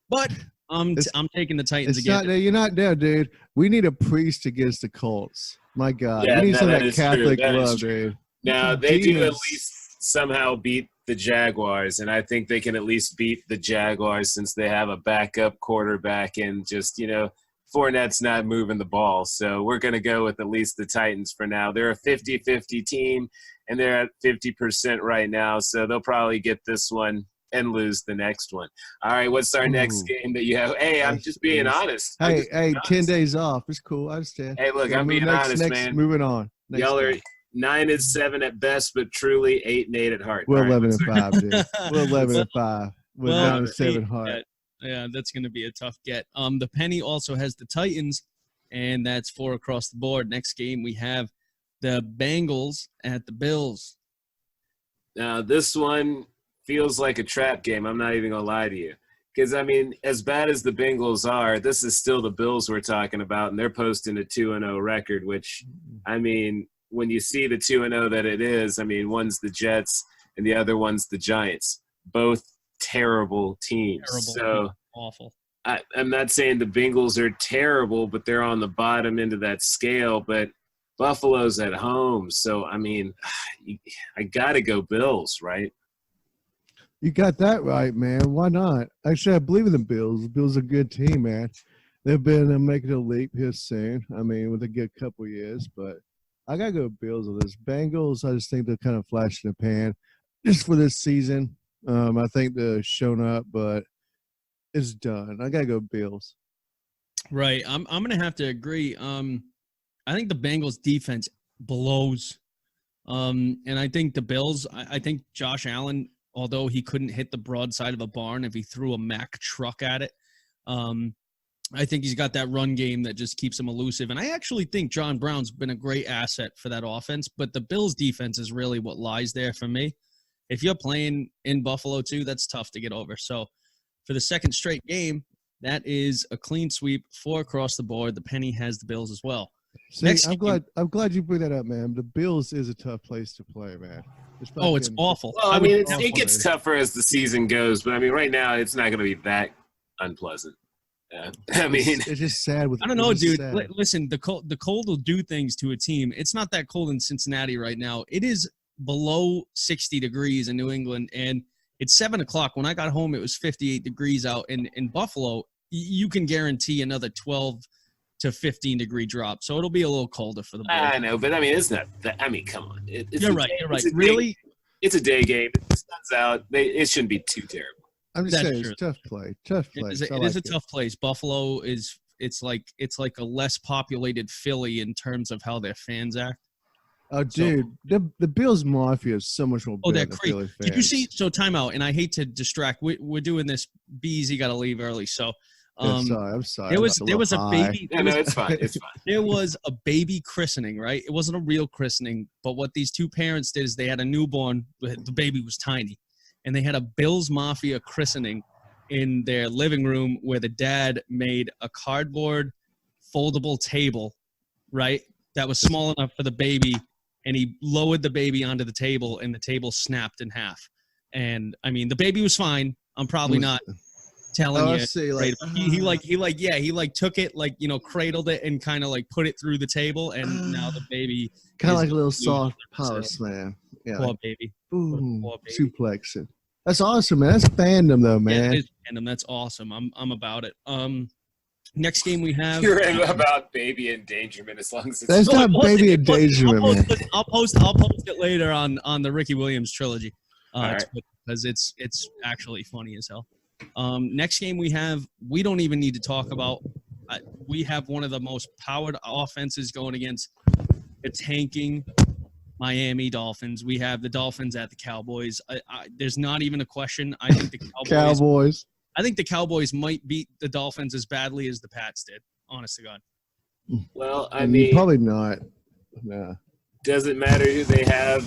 But I'm taking the Titans again. You're not there, dude. We need a priest against the Colts. My God. Yeah, we need some of that Catholic true. love, dude. Now, they do at least somehow beat the Jaguars, and I think they can at least beat the Jaguars since they have a backup quarterback and just, Fournette's not moving the ball. So we're going to go with at least the Titans for now. They're a 50-50 team, and they're at 50% right now, so they'll probably get this one and lose the next one. All right, what's our next game that you have? Hey, I'm just being honest. Hey, 10 days off. It's cool. I understand. Hey, look, I'm being honest, man. Moving on. Y'all are 9-7 at best, but truly 8-8 at heart. We're 11-5, dude. We're 11-5. We're 9-7 heart. Yeah, that's going to be a tough get. The Penny also has the Titans, and that's 4 across the board. Next game, we have the Bengals at the Bills. Now, this one feels like a trap game. I'm not even going to lie to you. Because, as bad as the Bengals are, this is still the Bills we're talking about, and they're posting a 2-0 record, which, when you see the 2-0 that it is, one's the Jets and the other one's the Giants. Both terrible teams. So awful. I'm not saying the Bengals are terrible, but they're on the bottom end of that scale. But Buffalo's at home. So, I got to go Bills, right? You got that right, man. Why not? Actually, I believe in the Bills. The Bills are a good team, man. They've been making a leap here soon. With a good couple years, but I got to go Bills on this. Bengals, I just think they're kind of flash in the pan just for this season. I think they're shown up, but it's done. I got to go Bills. Right. I'm going to have to agree. I think the Bengals defense blows. And I think the Bills, I think Josh Allen, although he couldn't hit the broadside of a barn if he threw a Mack truck at it, I think he's got that run game that just keeps him elusive. And I actually think John Brown's been a great asset for that offense, but the Bills' defense is really what lies there for me. If you're playing in Buffalo too, that's tough to get over. So for the second straight game, that is a clean sweep, 4 across the board. The Penny has the Bills as well. See, I'm glad you bring that up, man. The Bills is a tough place to play, man. It's awful. Well, it gets tougher as the season goes, but right now it's not going to be that unpleasant. It's just sad. I don't know, dude. Listen, the cold will do things to a team. It's not that cold in Cincinnati right now. It is below 60 degrees in New England, and it's 7 o'clock. When I got home, it was 58 degrees out. In Buffalo, you can guarantee another 12 to 15 degree drop. So it'll be a little colder for the Bulls. I know, but it's not that. Come on. You're right. Really? It's a day game. If the sun's out, it shouldn't be too terrible. I'm just saying, it's tough play. Tough play. It is a tough place. Buffalo is it's like a less populated Philly in terms of how their fans act. Oh, dude, the Bills Mafia is so much more. Oh, they're than crazy. Philly Did you fans. see? So timeout, and I hate to distract. We're doing this. Eazy got to leave early, so. I'm sorry. There I'm was a high. baby. No, it's fine. It's fine. There was a baby christening, right? It wasn't a real christening, but what these two parents did is they had a newborn. The baby was tiny, and they had a Bills Mafia christening in their living room where the dad made a cardboard foldable table, right? That was small enough for the baby, and he lowered the baby onto the table, and the table snapped in half. And I mean, the baby was fine. I'm probably not telling you. See, like, he took it, like, you know, cradled it and kind of like put it through the table, and now the baby kind of is like a little losing soft 100%. power slam. Yeah, Poor like, baby. boom, Poor baby. suplexing. That's awesome, man. That's fandom, though, man. Yeah, it is fandom. That's awesome. I'm about it. Next game we have. You're about baby endangerment as long as it's. That's not baby endangerment, man. I'll post it later on the Ricky Williams trilogy, because it's actually funny as hell. Next game we have, we don't even need to talk about. We have one of the most powered offenses going against the tanking Miami Dolphins. We have the Dolphins at the Cowboys. There's not even a question. I think the Cowboys. I think the Cowboys might beat the Dolphins as badly as the Pats did. Honest to God. Well, I mean, probably not. Nah. Does it matter who they have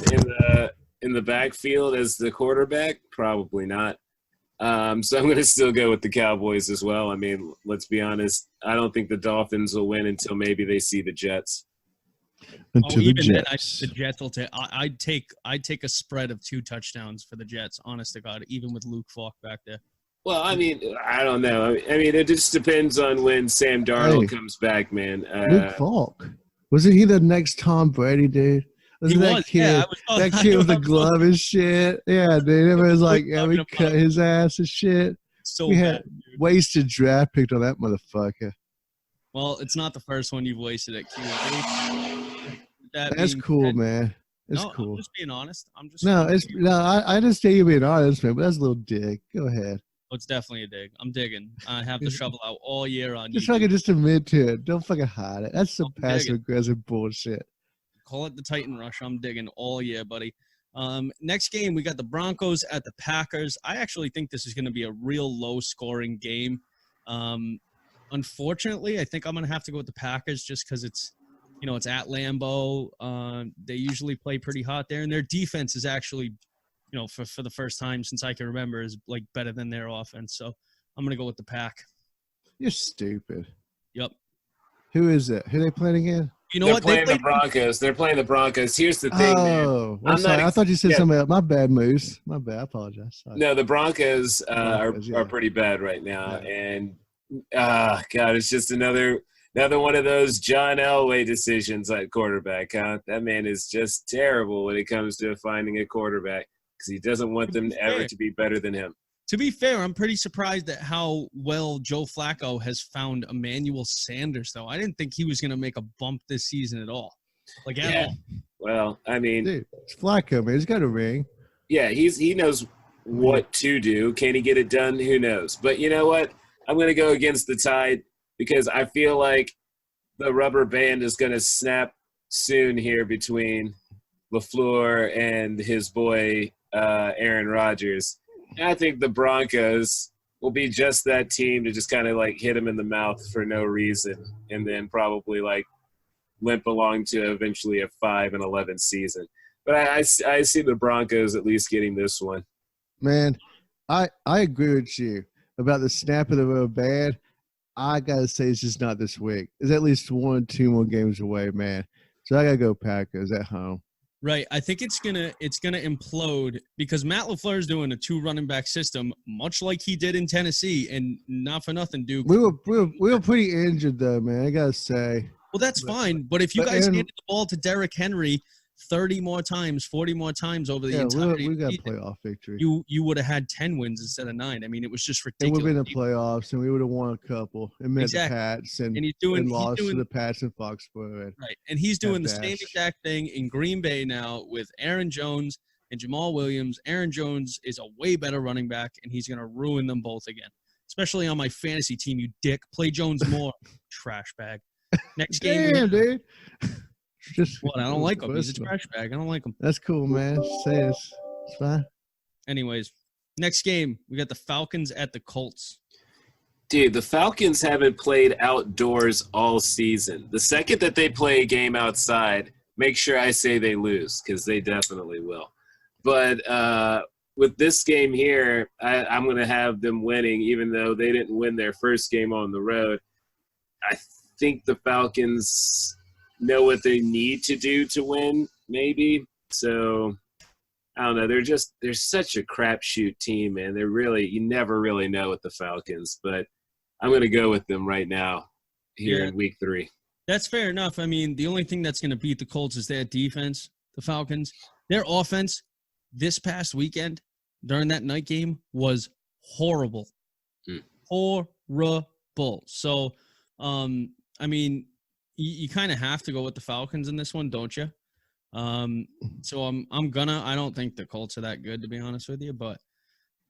in the backfield as the quarterback? Probably not. So I'm going to still go with the Cowboys as well. I mean, let's be honest. I don't think the Dolphins will win until maybe they see the Jets. Even then, the Jets will take. I'd take a spread of 2 touchdowns for the Jets. Honest to God, even with Luke Falk back there. Well, I mean, I don't know. I mean, it just depends on when Sam Darnold comes back, man. Luke Falk. Wasn't he the next Tom Brady, dude? Wasn't that kid, that kid with the glove and shit? Yeah, dude. Everyone's like, yeah, we cut his ass and shit. So we bad, had wasted draft pick on that motherfucker. Well, it's not the first one you've wasted at QB. That's cool, man. It's cool. I'm just being honest. I just say you being honest, man, but that's a little dig. Go ahead. Oh, it's definitely a dig. I'm digging. I have the shovel out all year on Just YouTube. fucking just admit to it. Don't fucking hide it. That's some passive aggressive bullshit. Call it the Titan Rush. I'm digging all year, buddy. Next game, we got the Broncos at the Packers. I actually think this is going to be a real low-scoring game. Unfortunately, I think I'm going to have to go with the Packers just because it's at Lambeau. They usually play pretty hot there, and their defense is actually, for the first time since I can remember, is like better than their offense. So I'm going to go with the Pack. You're stupid. Yep. Who is it? Who are they playing again? You know They're what? playing the Broncos. They're playing the Broncos. Here's the thing, man. Oh, I'm sorry. I thought you said something else. My bad, Moose. My bad. I apologize. Sorry. No, the Broncos are pretty bad right now, and God, it's just another one of those John Elway decisions at quarterback. Huh? That man is just terrible when it comes to finding a quarterback because he doesn't want them ever to be better than him. To be fair, I'm pretty surprised at how well Joe Flacco has found Emmanuel Sanders, though. I didn't think he was going to make a bump this season at all. At all. Well, I mean, dude, it's Flacco, man. He's got a ring. Yeah, he knows what to do. Can he get it done? Who knows? But you know what? I'm going to go against the Tide because I feel like the rubber band is going to snap soon here between LaFleur and his boy Aaron Rodgers. And I think the Broncos will be just that team to just kind of hit him in the mouth for no reason and then probably limp along to eventually a 5-11 season. But I see the Broncos at least getting this one. Man, I agree with you about the snap of the rubber band. I got to say it's just not this week. It's at least 1 or 2 more games away, man. So I got to go Packers at home. Right. I think it's gonna implode because Matt LaFleur is doing a 2 running back system, much like he did in Tennessee, and not for nothing, Duke. We were pretty injured though, man. I gotta say. Well, that's fine, but if you guys handed the ball to Derrick Henry 30 more times, 40 more times over the entire we got playoff victory. You would have had 10 wins instead of 9. I mean, it was just ridiculous. It would have been the playoffs, and we would have won a couple and met the Pats and lost to the Pats in Foxborough. Right, and he's doing the same exact thing in Green Bay now with Aaron Jones and Jamal Williams. Aaron Jones is a way better running back, and he's going to ruin them both again, especially on my fantasy team, you dick. Play Jones more, trash bag. Next game. Damn, dude. Just What? I don't like him. He's a trash bag. I don't like him. That's cool, man. Say it's fine. Anyways, next game, we got the Falcons at the Colts. Dude, the Falcons haven't played outdoors all season. The second that they play a game outside, make sure I say they lose, because they definitely will. But with this game here, I'm going to have them winning, even though they didn't win their first game on the road. I think the Falcons know what they need to do to win, maybe. So, I don't know. They're such a crapshoot team, man. You never really know with the Falcons. But I'm going to go with them right now here in week 3. That's fair enough. I mean, the only thing that's going to beat the Colts is their defense, the Falcons. Their offense this past weekend during that night game was horrible. Horrible. So, I mean, you kind of have to go with the Falcons in this one, don't you? So I don't think the Colts are that good, to be honest with you, but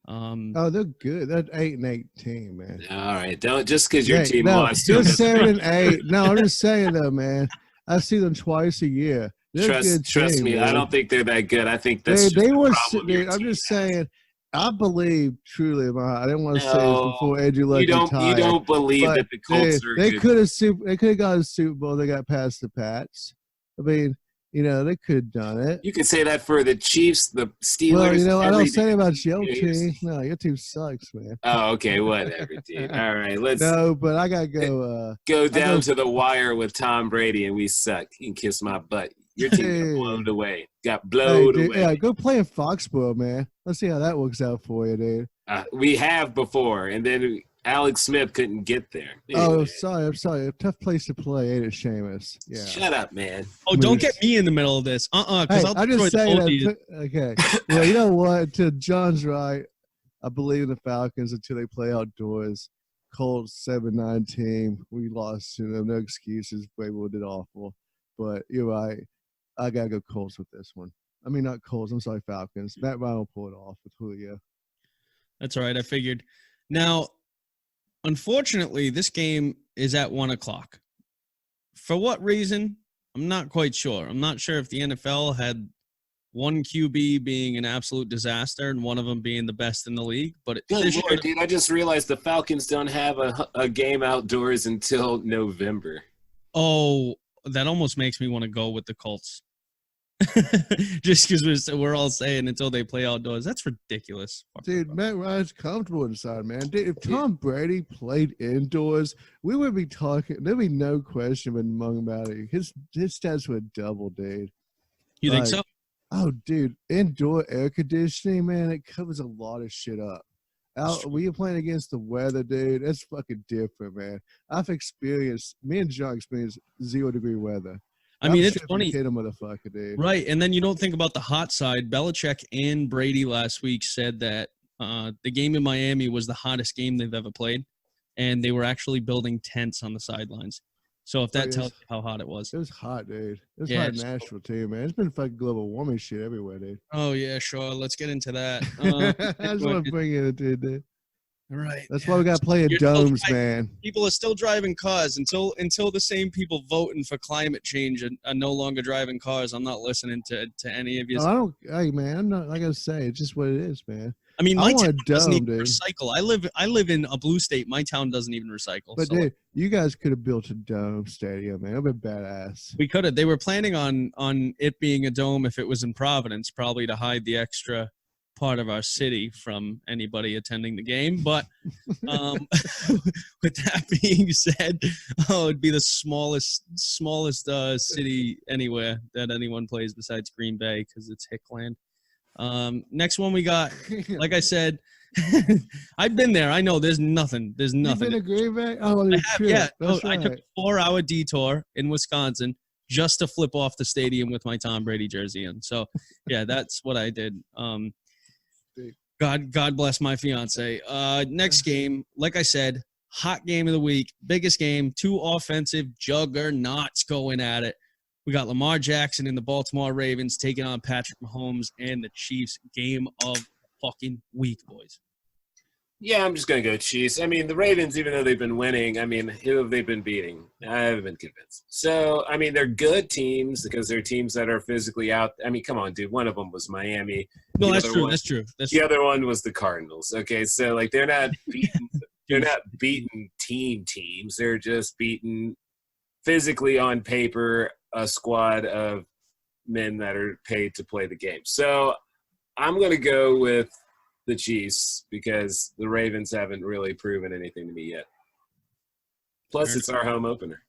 they're good. That's 8-8 team, man. All right, don't just because your team lost. They're 7-8. No, I'm just saying though, man. I see them twice a year. Trust me, man. I don't think they're that good. I think that's I'm just saying. I believe truly. I didn't want to say this before Andrew Luck retired. You don't believe that the Colts are good. They could have got a Super Bowl. They got past the Pats. I mean, they could have done it. You could say that for the Chiefs, the Steelers. Well, I don't say about your team. No, your team sucks, man. Oh, okay, whatever, dude. All right, let's. No, but I gotta go. Go down to the wire with Tom Brady, and we suck. You can kiss my butt. Your team got blown away. Away. Yeah, go play in Foxborough, man. Let's see how that works out for you, dude. We have before, and then Alex Smith couldn't get there. Anyway. Oh, I'm sorry. A tough place to play, ain't it, Seamus? Yeah. Shut up, man. Oh, don't get me in the middle of this. Because I'll just saying that. Okay. Well, you know what? To John's right. I believe in the Falcons until they play outdoors. Colts 7-9 team. We lost to them. No excuses. Braywood did awful. But you're right. I got to go Colts with this one. I mean, not Colts. I'm sorry, Falcons. Matt Ryan will pull it off with Julio. That's all right. I figured. Now, unfortunately, this game is at 1 o'clock. For what reason? I'm not quite sure. I'm not sure if the NFL had one QB being an absolute disaster and one of them being the best in the league. But Good Lord, dude, I just realized the Falcons don't have a game outdoors until November. Oh, that almost makes me want to go with the Colts. Just because we're all saying until they play outdoors. That's ridiculous. Dude, Matt Ryan's comfortable inside, man. Dude, if Tom Brady played indoors, we would be talking. There'd be no question among about it. His stats would double, dude. You think so? Oh, dude, indoor air conditioning, man, it covers a lot of shit up. When you're playing against the weather, dude, it's fucking different, man. Me and John experienced 0-degree weather. I mean, it's funny. Hit a motherfucker, dude. Right, and then you don't think about the hot side. Belichick and Brady last week said that the game in Miami was the hottest game they've ever played, and they were actually building tents on the sidelines. So if that tells you how hot it was. It was hot, dude. It was hot in Nashville, too, man. It's been fucking global warming shit everywhere, dude. Oh, yeah, sure. Let's get into that. I just want to bring it in, dude. All right. That's why we got to play in domes, man. People are still driving cars until the same people voting for climate change are no longer driving cars. I'm not listening to any of you. Hey, man, I'm not going to say. It's just what it is, man. I mean, my town doesn't even recycle. I live in a blue state. My town doesn't even recycle. But, dude, you guys could have built a dome stadium, man. It would have been badass. We could have. They were planning on it being a dome if it was in Providence, probably to hide the extra part of our city from anybody attending the game. But with that being said, it'd be the smallest city anywhere that anyone plays besides Green Bay because it's Hickland. Next one we got, like I said, I've been there. I know there's nothing. You've been to Green Bay? Oh, I have, yeah. I took a 4-hour detour in Wisconsin just to flip off the stadium with my Tom Brady jersey in. So, yeah, that's what I did. God bless my fiance. Next game, like I said, hot game of the week, biggest game, 2 offensive juggernauts going at it. We got Lamar Jackson and the Baltimore Ravens taking on Patrick Mahomes and the Chiefs. Game of fucking week, boys. Yeah, I'm just going to go Chiefs. I mean, the Ravens, even though they've been winning, I mean, who have they been beating? I haven't been convinced. So, I mean, they're good teams because they're teams that are physically out. I mean, come on, dude. One of them was Miami. No, that's true. That's true. The other one was the Cardinals. Okay, so, like, they're not beating they're not beating teams. They're just beating physically on paper a squad of men that are paid to play the game. So, I'm going to go with the Chiefs because the Ravens haven't really proven anything to me yet. Plus, it's our home opener.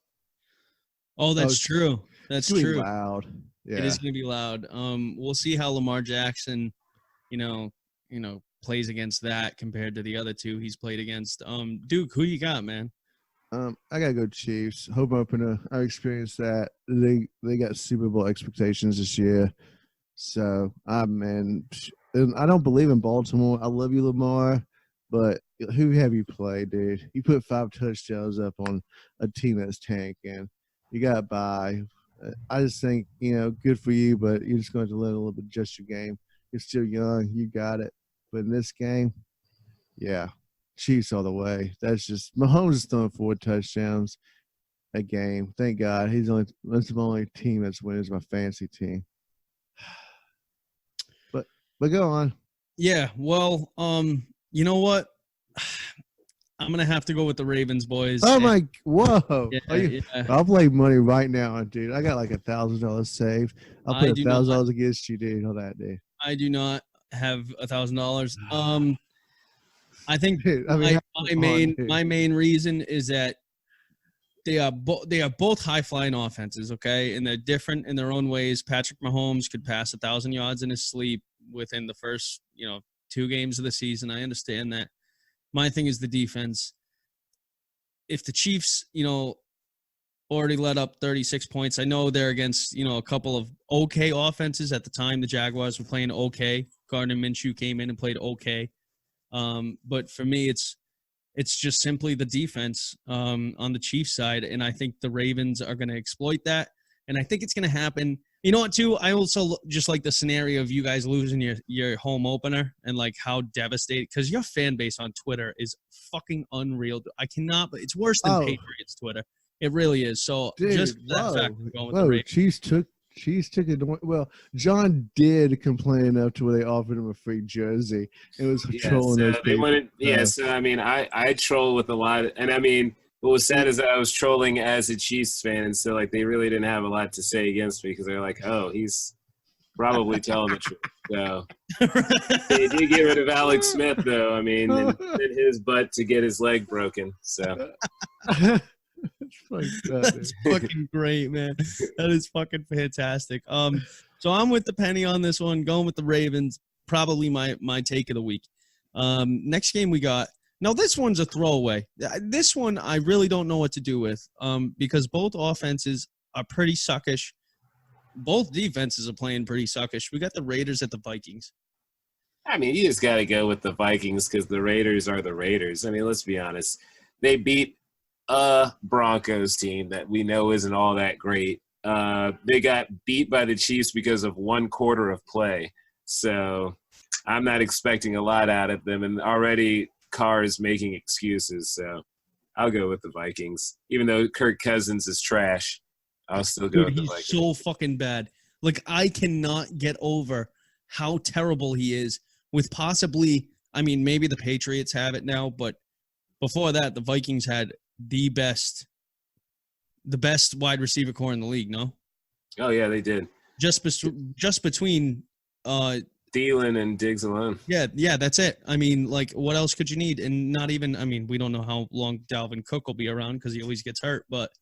Oh, that's true. That's true. Loud. Yeah. It is going to be loud. We'll see how Lamar Jackson, plays against that compared to the other two he's played against. Duke, who you got, man? I gotta go Chiefs. Home opener. I experienced that. They got Super Bowl expectations this year. So and I don't believe in Baltimore. I love you, Lamar, but who have you played, dude? You put 5 touchdowns up on a team that's tanking. You got by. I just think, good for you, but you're just going to let a little bit adjust your game. You're still young. You got it. But in this game, yeah, Chiefs all the way. That's just – Mahomes is throwing 4 touchdowns a game. Thank God. That's the only team that's winning is my fantasy team. But go on. Yeah, well, you know what? I'm going to have to go with the Ravens, boys. Oh, whoa. Yeah. I'll play money right now, dude. I got like $1,000 saved. I'll put $1,000 against you, dude, on that day. I do not have $1,000. I think Dude, my main reason is that they are both high-flying offenses, okay? And they're different in their own ways. Patrick Mahomes could pass 1,000 yards in his sleep within the first, 2 games of the season. I understand that. My thing is the defense. If the Chiefs, already let up 36 points, I know they're against, a couple of okay offenses. At the time, the Jaguars were playing okay. Gardner Minshew came in and played okay. But for me, it's just simply the defense on the Chiefs side, and I think the Ravens are going to exploit that, and I think it's going to happen. You know what, too? I also just like the scenario of you guys losing your home opener and, like, how devastated – because your fan base on Twitter is fucking unreal. I cannot – it's worse than Patriots Twitter. It really is. So, dude, just that fact of going with the Ravens. Chiefs took it. Well, John did complain enough to where they offered him a free jersey. It was trolling those people. So, I mean, I troll with a lot – and, I mean – what was sad is that I was trolling as a Chiefs fan, and so like they really didn't have a lot to say against me because they're like, "Oh, he's probably telling the truth." So they did get rid of Alex Smith, though. I mean, and sent his butt to get his leg broken. So that's fucking great, man. That is fucking fantastic. So I'm with the penny on this one, going with the Ravens. Probably my take of the week. Next game we got. Now, this one's a throwaway. This one I really don't know what to do with because both offenses are pretty suckish. Both defenses are playing pretty suckish. We got the Raiders at the Vikings. I mean, you just got to go with the Vikings because the Raiders are the Raiders. I mean, let's be honest. They beat a Broncos team that we know isn't all that great. They got beat by the Chiefs because of 1 quarter of play. So I'm not expecting a lot out of them. And already – Carr's making excuses, so I'll go with the Vikings. Even though Kirk Cousins is trash, I'll still go with the Vikings. He's so fucking bad. Like, I cannot get over how terrible he is with possibly, I mean, maybe the Patriots have it now, but before that, the Vikings had the best wide receiver core in the league, no? Oh, yeah, they did. Just between Thielen and Diggs alone. Yeah, that's it. I mean, like, what else could you need? And not even, I mean, we don't know how long Dalvin Cook will be around because he always gets hurt. But,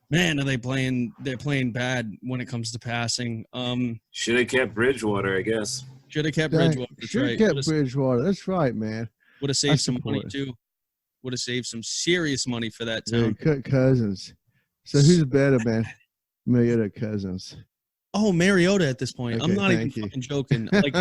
man, they're playing bad when it comes to passing. Should have kept Bridgewater, I guess. Should have kept Bridgewater. Should have kept Bridgewater. That's right, man. Would have saved some money, too. Would have saved some serious money for that town. Yeah, Kirk Cousins. So who's better, man? Mariota Cousins. Oh, Mariota at this point. Okay, I'm not even fucking joking. Like,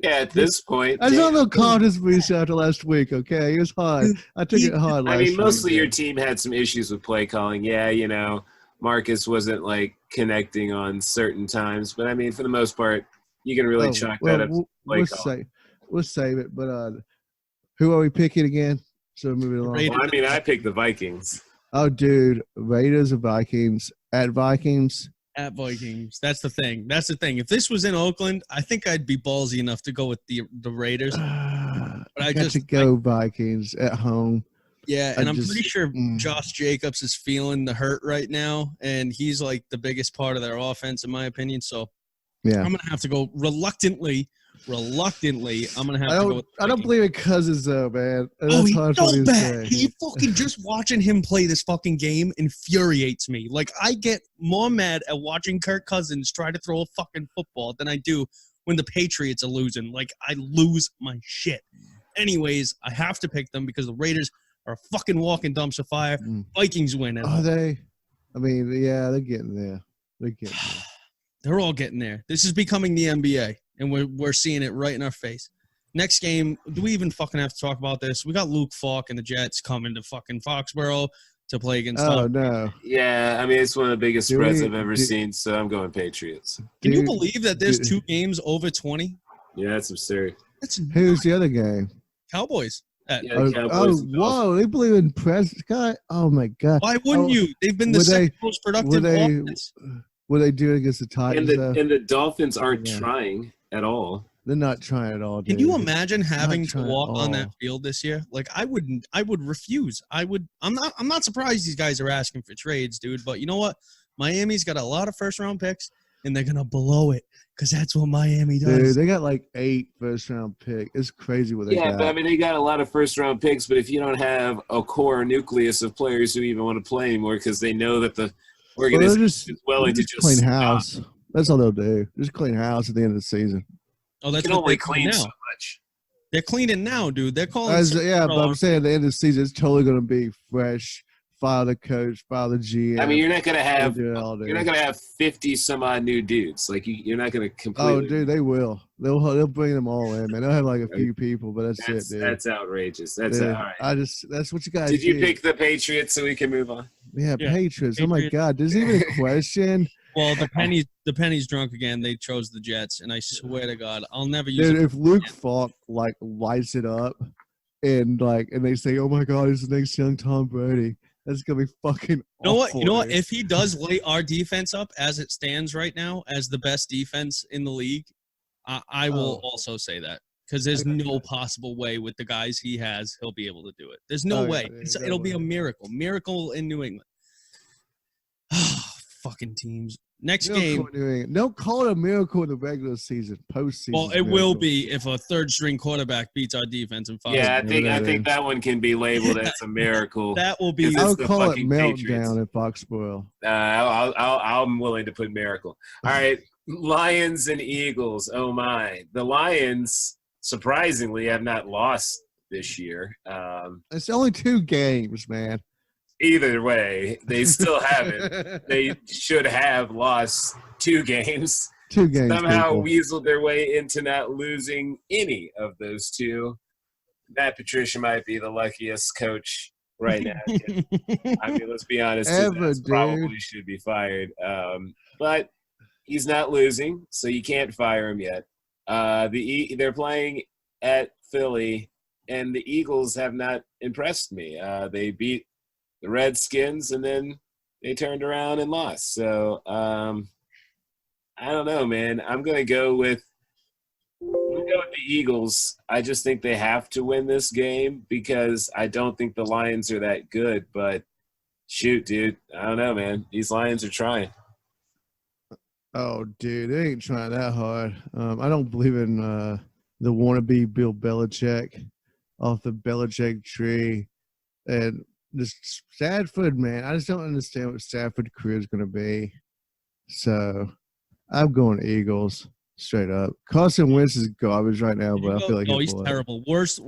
at this point. I saw no confidence boost after last week, okay? It was hard. I took it hard last week. I mean, mostly your team had some issues with play calling. Yeah, Marcus wasn't, like, connecting on certain times. But, I mean, for the most part, you can really chalk that up to play calling. We'll save it. But Who are we picking again? So moving along. Well, I mean, I picked the Vikings. Oh, dude, Raiders or Vikings? At Vikings. At Vikings. That's the thing. That's the thing. If this was in Oakland, I think I'd be ballsy enough to go with the Raiders. But I got just to go Vikings at home. Yeah, and I'm just- pretty sure Josh Jacobs is feeling the hurt right now, and he's like the biggest part of their offense, in my opinion. So Yeah. I'm gonna have to go reluctantly. I'm gonna have to go. With I don't believe in Cousins though, man. That's Oh, he's hard for me so to bad. say. He fucking just watching him play this fucking game infuriates me. Like, I get more mad at watching Kirk Cousins try to throw a fucking football than I do when the Patriots are losing. Like, I lose my shit. Anyways, I have to pick them because the Raiders are a fucking walking dumpster fire. Vikings win it. Are they? I mean, yeah, they're getting there. They're all getting there. This is becoming the NBA, and we're seeing it right in our face. Next game, do we even fucking have to talk about this? We got Luke Falk and the Jets coming to fucking Foxborough to play against Oh, them. no. Yeah, I mean, it's one of the biggest spreads I've ever seen, so I'm going Patriots. Can you believe that there's 2 games over 20? Yeah, that's absurd. Who's the other game? Cowboys. Yeah, the Cowboys and whoa! They believe in Prescott. Oh my God! Why wouldn't you? They've been the second most productive offense. What they do against the Titans? And the Dolphins aren't trying at all. They're not trying at all. Dude. Can you imagine having to trying walk at on that all. field this year? Like, I would refuse. I'm not surprised these guys are asking for trades, dude. But you know what? Miami's got a lot of first-round picks, and they're gonna blow it because that's what Miami does. Dude, they got like 8 first-round picks. It's crazy what they got. Yeah, but I mean, they got a lot of first-round picks, but if you don't have a core nucleus of players who even want to play anymore because they know that the organization is willing to just clean house. That's all they'll do. Just clean house at the end of the season. Oh, that's can what only they clean clean now. so much. They're cleaning now, dude. They're calling. Yeah, but I'm saying at the end of the season, it's totally going to be fresh. Fire the coach, fire the GM. I mean, you're not gonna have do it all, dude. you're not gonna have 50 some odd new dudes. Like you're not gonna completely. Oh, dude, they will. They'll bring them all in, man. They'll have like a few people, but that's it, dude. That's outrageous. That's Dude, all right. that's what you guys. Did you do. pick the Patriots so we can move on? Yeah, Yeah, Patriots. Oh my Patriots. God, there's even a question. Well, the penny's drunk again. They chose the Jets, and I swear to God, I'll never use Dude, it. if Luke Falk like lights it up, and they say, "Oh my God, he's the next young Tom Brady," that's gonna be fucking. You know what? awful, You know what? dude. If he does lay our defense up as it stands right now as the best defense in the league, I will also say that because there's no possible way with the guys he has he'll be able to do it. There's no Oh, yeah, way. there's no It'll be way. a miracle in New England. Fucking teams. Next game. Don't call it a miracle in the regular season. Postseason. Well, it will be if a third-string quarterback beats our defense and fouls. Yeah, I think that one can be labeled as a miracle. That will be. I'll the call it fucking meltdown Patriots. in Foxborough. I'm willing to put miracle. All right, Lions and Eagles. Oh my, the Lions surprisingly have not lost this year. It's only 2 games, man. Either way, they still haven't. They should have lost 2 games. 2 games. Somehow people. weaseled their way into not losing any of those 2. Matt Patricia might be the luckiest coach right now. I mean, let's be honest. His Ever, ass dude. probably should be fired. But he's not losing, so you can't fire him yet. They're playing at Philly, and the Eagles have not impressed me. They beat the Redskins, and then they turned around and lost. So I don't know, man. I'm gonna go with the Eagles. I just think they have to win this game because I don't think the Lions are that good. But shoot, dude, I don't know, man. These Lions are trying. Oh, dude, they ain't trying that hard. I don't believe in the wannabe Bill Belichick off the Belichick tree. And this Stafford, man, I just don't understand what Stafford's career is going to be. So I'm going Eagles straight up. Carson Wentz is garbage right now, but I feel like he's terrible. Worst.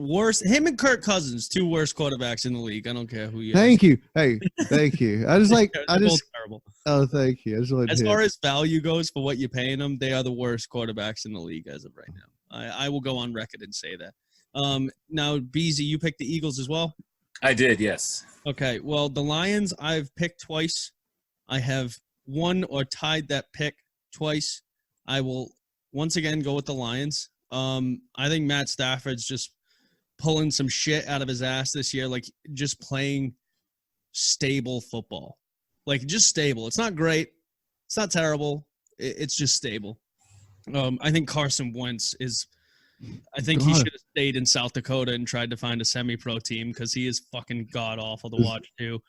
Him and Kirk Cousins, 2 worst quarterbacks in the league. I don't care who you. Thank you. Hey, thank you. I just like. They're both terrible. Oh, thank you. I just like As far as value goes for what you're paying them, they are the worst quarterbacks in the league as of right now. I will go on record and say that. Now, Beezy, you picked the Eagles as well? I did, yes. Okay, well, the Lions I've picked twice. I have won or tied that pick twice. I will once again go with the Lions. I think Matt Stafford's just pulling some shit out of his ass this year, like just playing stable football. Like just stable. It's not great. It's not terrible. It's just stable. I think Carson Wentz is – I think he should have stayed in South Dakota and tried to find a semi-pro team because he is fucking god-awful to watch too.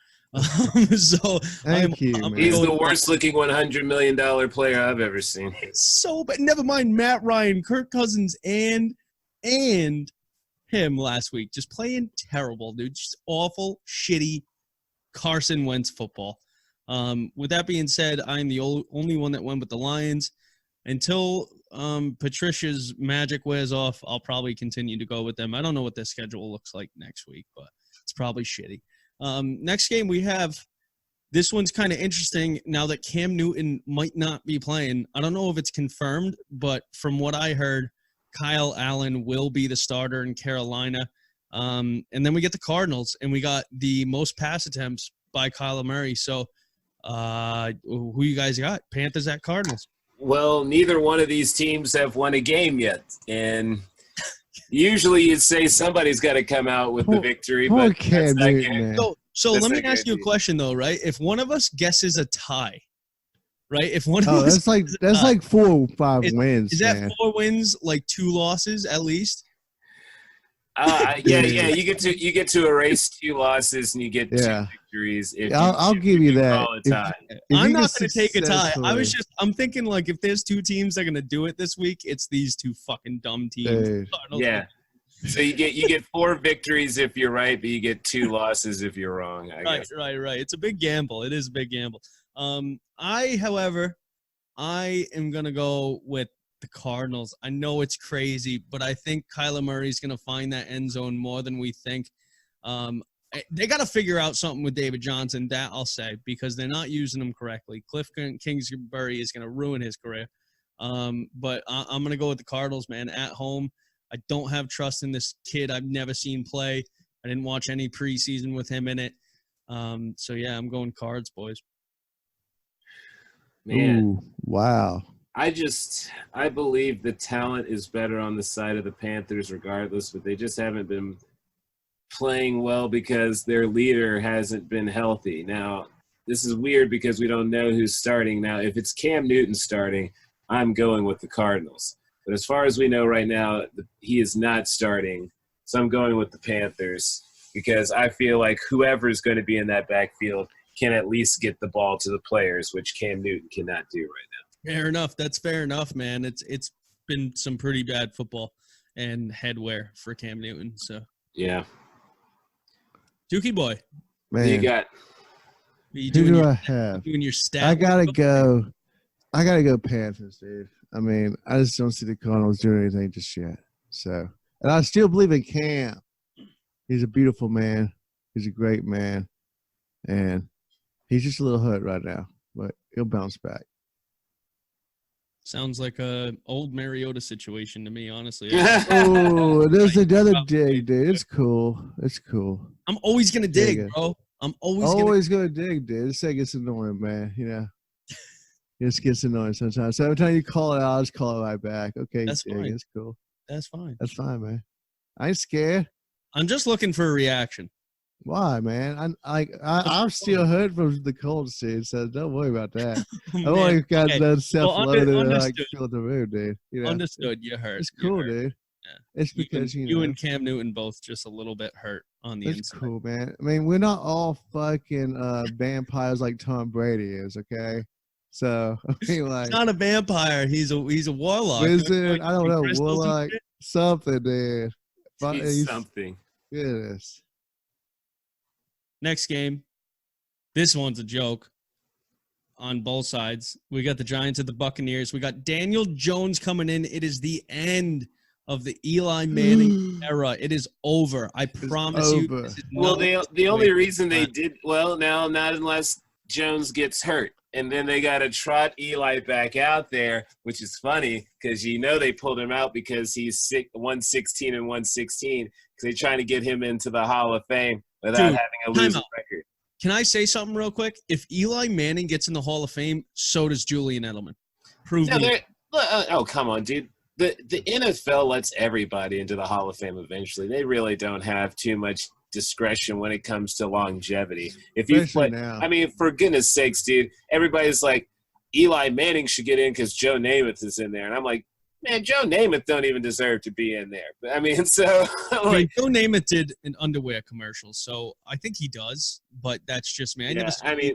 So Thank you, man. He's the worst-looking $100 million player I've ever seen. So bad. Never mind Matt Ryan, Kirk Cousins, and him last week. Just playing terrible, dude. Just awful, shitty Carson Wentz football. With that being said, I'm the only one that went with the Lions. Until Patricia's magic wears off, I'll probably continue to go with them. I don't know what their schedule looks like next week, but it's probably shitty. Next game we have, this one's kind of interesting now that Cam Newton might not be playing. I don't know if it's confirmed, but from what I heard, Kyle Allen will be the starter in Carolina. And then we get the Cardinals, and we got the most pass attempts by Kyler Murray. So who you guys got? Panthers at Cardinals? Well, neither one of these teams have won a game yet. And usually you'd say somebody's got to come out with the victory. But Cam Newton, so let me ask you a question, though, right? If one of us guesses a tie, right? If one of us that's like 4 or 5 wins. Is that 4 wins, like 2 losses at least? Yeah. You get to erase 2 losses and you get 2 victories. I'll give you that. I'm not going to take a tie. I'm thinking like if there's 2 teams that are going to do it this week, it's these 2 fucking dumb teams. Yeah. So you get 4 victories if you're right, but you get 2 losses if you're wrong. I guess. Right. It's a big gamble. It is a big gamble. However, I am going to go with the Cardinals. I know it's crazy, but I think Kyler Murray's going to find that end zone more than we think. They got to figure out something with David Johnson, that I'll say, because they're not using him correctly. Cliff Kingsbury is going to ruin his career. But I'm going to go with the Cardinals, man, at home. I don't have trust in this kid I've never seen play. I didn't watch any preseason with him in it. So, yeah, I'm going Cards, boys. Man. Ooh, wow. I believe the talent is better on the side of the Panthers regardless, but they just haven't been playing well because their leader hasn't been healthy. Now, this is weird because we don't know who's starting. Now, if it's Cam Newton starting, I'm going with the Cardinals. But as far as we know right now, he is not starting. So I'm going with the Panthers because I feel like whoever is going to be in that backfield can at least get the ball to the players, which Cam Newton cannot do right now. Fair enough. That's fair enough, man. It's been some pretty bad football and headwear for Cam Newton. So yeah. Dookie boy. Man. Who you got? Who do I have? Doing your stat. I gotta go Panthers, dude. I mean, I just don't see the Cardinals doing anything just yet. So, and I still believe in Cam. He's a beautiful man. He's a great man, and he's just a little hurt right now, but he'll bounce back. Sounds like a old Mariota situation to me, honestly. Oh, there's another dig, dude. It's cool. It's cool. I'm always gonna dig, bro. I'm always gonna dig, dude. This thing gets annoying, man. You know, it just gets annoying sometimes. So every time you call it out, I'll just call it right back. Okay, that's fine. It's cool. That's fine. That's fine, man. I ain't scared. I'm just looking for a reaction. Why, man? I'm still hurt from the cold seed, so don't worry about that. I've always got that self-loaded and I can feel the mood, dude. You know? Understood. You're hurt. It's cool, dude. Yeah. It's because you and Cam Newton both just a little bit hurt on the inside. It's cool, man. I mean, we're not all fucking vampires like Tom Brady is, okay? So I mean, like, he's not a vampire. He's a warlock. Is it? I don't know. Warlock, something, dude. He's something. Yes. Next game. This one's a joke on both sides. We got the Giants and the Buccaneers. We got Daniel Jones coming in. It is the end of the Eli Manning era. It is over. I promise you. Well, the only reason they did well now, not unless Jones gets hurt. And then they got to trot Eli back out there, which is funny because they pulled him out because he's 116 and 116 because they're trying to get him into the Hall of Fame without having a losing record. Can I say something real quick? If Eli Manning gets in the Hall of Fame, so does Julian Edelman. Prove me. Oh, come on, dude. the NFL lets everybody into the Hall of Fame eventually. They really don't have too much discretion when it comes to longevity. If you Especially play, now. I mean, for goodness sakes, dude, everybody's like, Eli Manning should get in because Joe Namath is in there, and I'm like, man, Joe Namath don't even deserve to be in there. But, I mean, so like, Joe Namath did an underwear commercial, so I think he does. But that's just me. I never saw Eli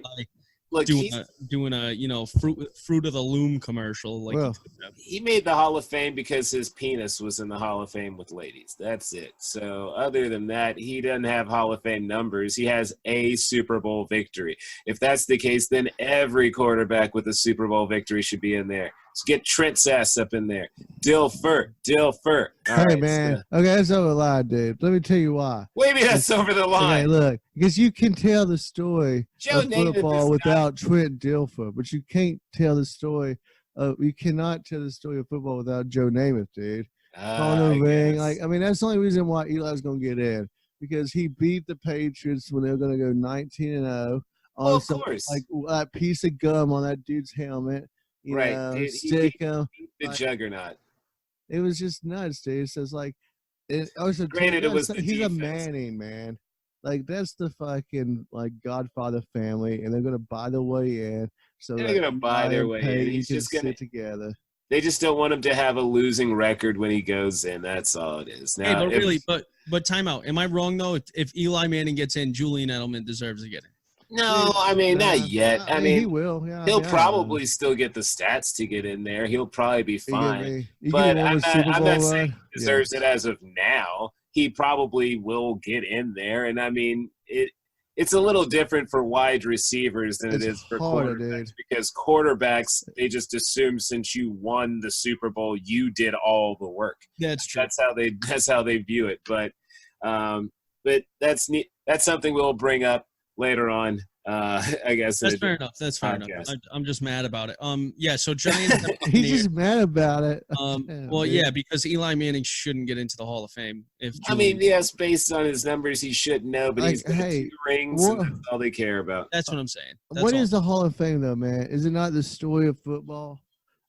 look, doing a fruit of the loom commercial. Like Well, he made the Hall of Fame because his penis was in the Hall of Fame with ladies. That's it. So other than that, he doesn't have Hall of Fame numbers. He has a Super Bowl victory. If that's the case, then every quarterback with a Super Bowl victory should be in there. So get Trent's ass up in there. Dilfer. All hey, right, man. so, Okay, that's over the line, dude. Let me tell you why. maybe that's over the line. Okay, look, because you can tell the story Joe of Namath football is without Trent Dilfer, but you can't tell the story. You cannot tell the story of football without Joe Namath, dude. On the ring, guess. I mean, that's the only reason why Eli's gonna get in, because he beat the Patriots when they were gonna go 19-0 on of some, course. like that piece of gum on that dude's helmet. You Right, know, dude, he stick him. the juggernaut. It was just nuts, dude. So it's like, also Granted, it was the he's a defense. Manning, man. Like that's the fucking like Godfather family, and they're gonna buy their way in. So They're that gonna buy their way in. Peyton He's can just gonna sit together. They just don't want him to have a losing record when he goes in. That's all it is. Hey, Now, but really, but time out. Am I wrong though? If Eli Manning gets in, Julian Edelman deserves to get in. no, I mean not yet. I mean he will. Yeah, he'll I mean, probably still get the stats to get in there. He'll probably be fine. He But could win I'm a Super not Bowl saying run. he deserves it as of now. He probably will get in there, and I mean it's a little different for wide receivers than It's it is for harder, quarterbacks dude. because quarterbacks, they just assume since you won the Super Bowl, you did all the work. That's true. That's how they view it. But that's neat. That's something we'll bring up later on. I guess That's fair enough. That's fair enough. I'm just mad about it. Yeah. So Giants. He's just mad about it. Well, yeah, because Eli Manning shouldn't get into the Hall of Fame. I mean, yes, based on his numbers, he should know, but he's got 2 rings, and that's all they care about. That's what I'm saying. What is the Hall of Fame, though, man? Is it not the story of football?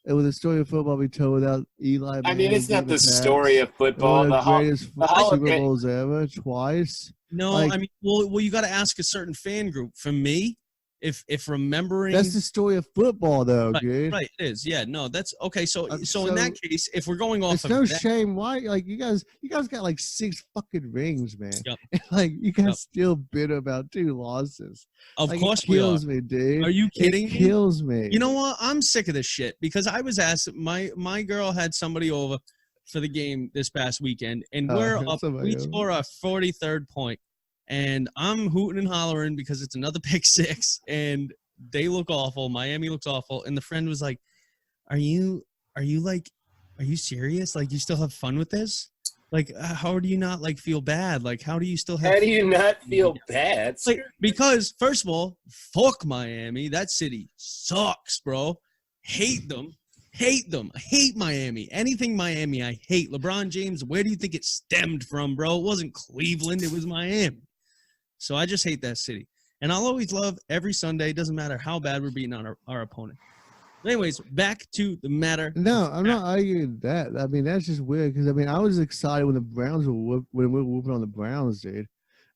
Would the story of football be told without Eli Manning? I mean, it's not the story of football. The Hall greatest of Super Fame. Bowls ever, twice. No, Like, I mean, well, you got to ask a certain fan group. For me, if remembering, that's the story of football, though, dude. Right, it is. Yeah, no, that's okay. So in that case, if we're going off it's of no that, shame. Why, like you guys got like 6 fucking rings, man. Yep. Like you guys still bitter about 2 losses. Of like, course it we are. kills me, dude. Are you kidding It me? kills me. You know what? I'm sick of this shit because I was asked. My girl had somebody over for the game this past weekend, and we're up. We score a 43rd point, and I'm hooting and hollering because it's another pick 6, and they look awful. Miami looks awful, and the friend was like, "Are you serious? Like, you still have fun with this? Like, how do you not like feel bad? Like, how do you still have? How do you not feel bad? Like, because first of all, fuck Miami. That city sucks, bro. Hate them. I hate Miami. Anything Miami, I hate. LeBron James, where do you think it stemmed from, bro? It wasn't Cleveland. It was Miami. So I just hate that city. And I'll always love every Sunday. Doesn't matter how bad we're beating on our opponent. Anyways, back to the matter. No, I'm not arguing that. I mean, that's just weird because, I mean, I was excited when the Browns when we were whooping on the Browns, dude.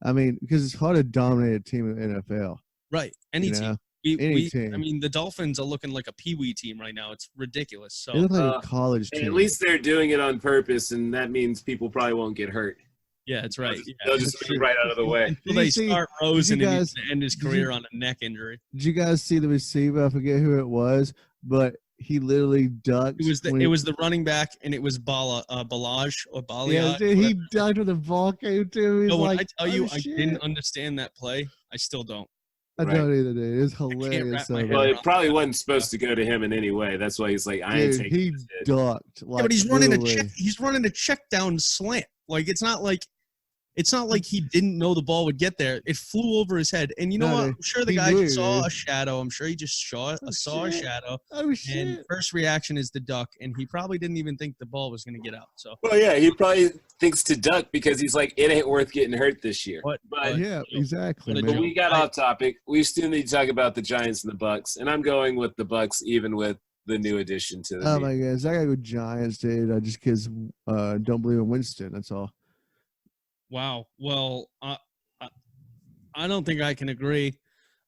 I mean, because it's hard to dominate a team in the NFL. Right. Any team. Team. I mean, the Dolphins are looking like a peewee team right now. It's ridiculous. So they look like a college team. At least they're doing it on purpose, and that means people probably won't get hurt. Yeah, that's right. They'll just move right out of the way. Well, they start Rosen and he's going to end his career on a neck injury. Did you guys see the receiver? I forget who it was, but he literally ducked. It was the running back, and it was Balaj or Balayage. Yeah, dude, he ducked when the ball came to him. No, when like, I tell you, I shit. didn't understand that play. I still don't. I don't either, dude. It's hilarious. Well, it probably wasn't supposed to go to him in any way. That's why he's like, I ain't taking he this hit. ducked. Like, Yeah, but he's running a check. He's running a check down slant. Like it's not like he didn't know the ball would get there. It flew over his head. And you know what? I'm sure the guy just saw a shadow. I'm sure he just saw a shadow. Oh shit! And first reaction is the duck, and he probably didn't even think the ball was going to get out. So. Well, yeah, he probably thinks to duck because he's like, it ain't worth getting hurt this year. But yeah, exactly. But we got off topic. We still need to talk about the Giants and the Bucks, and I'm going with the Bucks even with the new addition to the Oh team. my goodness, I gotta go Giants, dude. I just because don't believe in Winston. That's all. Wow. Well, I don't think I can agree.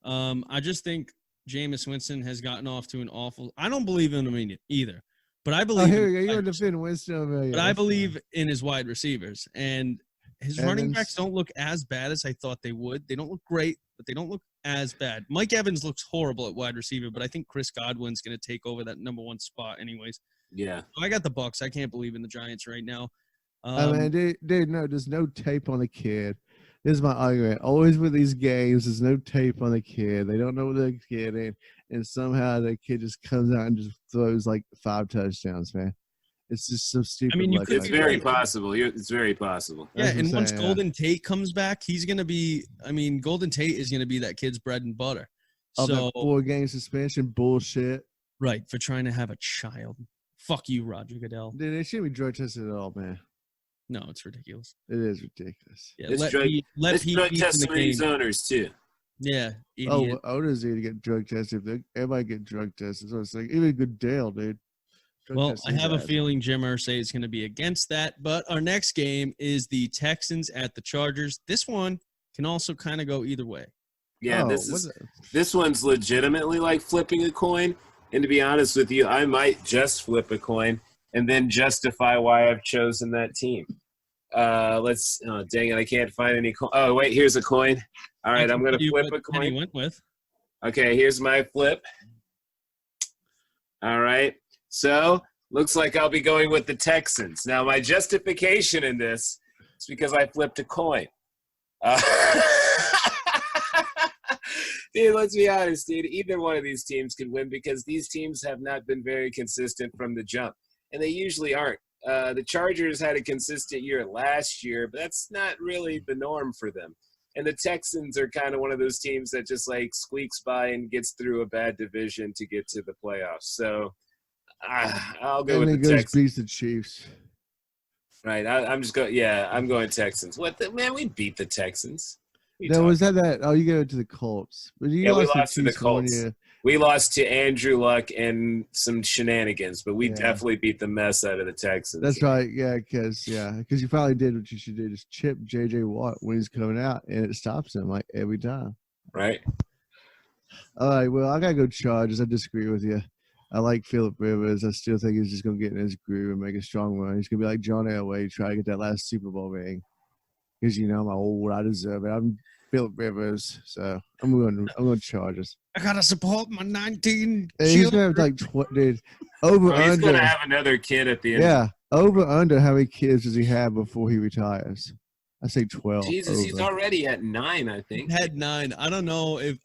I just think Jameis Winston has gotten off to an awful. I don't believe in him either, but I believe. Oh, here you go. You're defending Winston. But I believe in his wide receivers, and his running Evans. backs don't look as bad as I thought they would. They don't look great, but they don't look as bad. Mike Evans looks horrible at wide receiver, but I think Chris Godwin's going to take over that number 1 spot anyways. Yeah. So I got the Bucs. I can't believe in the Giants right now. I mean, dude, no, there's no tape on the kid. This is my argument. Always with these games, there's no tape on the kid. They don't know what they're getting, and somehow the kid just comes out and just throws like 5 touchdowns, man. It's just so stupid. I mean, you could It's very possible. It's very possible. Yeah, That's and what I'm once saying, Golden Tate comes back, he's going to be – I mean, Golden Tate is going to be that kid's bread and butter. Of So that 4-game suspension bullshit. right, for trying to have a child. Fuck you, Roger Goodell. Dude, they shouldn't be drug tested at all, man. No, it's ridiculous. It is ridiculous. Yeah, It's let drug- Pete It's drug be in the testing these game. owners too. Yeah, Oh, idiot. owners need to get drug tested. Everybody get drug tested. So it's like, even Goodell, dude. Drug Well, test I his have a ass. feeling Jim Irsay is going to be against that. But our next game is the Texans at the Chargers. This one can also kind of go either way. Yeah, Oh, this one's legitimately like flipping a coin. And to be honest with you, I might just flip a coin and then justify why I've chosen that team. Let's. Oh, dang it! I can't find any. Oh, wait. Here's a coin. All right, I'm gonna flip a Penny coin. went with. Okay, here's my flip. All right. So looks like I'll be going with the Texans. Now, my justification in this is because I flipped a coin. Dude, let's be honest, dude. Either one of these teams could win because these teams have not been very consistent from the jump, and they usually aren't. The Chargers had a consistent year last year, but that's not really the norm for them. And the Texans are kind of one of those teams that just like squeaks by and gets through a bad division to get to the playoffs. So I'll go And with he the goes Texans. beats the Chiefs. Right. I'm just going. Yeah, I'm going Texans. Man, we beat the Texans. No, was that? Oh, you go to the Colts. But you Yeah, we lost to to the Chiefs one Colts. year. We lost to Andrew Luck and some shenanigans, but we Yeah. definitely beat the mess out of the Texans. That's right. Yeah, because you finally did what you should do. Just chip J.J. Watt when he's coming out, and it stops him like every time. Right. All right. Well, I gotta go Chargers. I disagree with you. I like Phillip Rivers. I still think he's just gonna get in his groove and make a strong run. He's gonna be like John Elway, try to get that last Super Bowl ring. Because I'm old, I deserve it. I'm Phillip Rivers, so I'm going Chargers. I got to support my 19 And he's gonna have like dude, over Oh, he's under. going to have another kid at the end. Yeah, over under. How many kids does he have before he retires? I say 12. Jesus, he's over. already at 9, I think. Had 9. I don't know if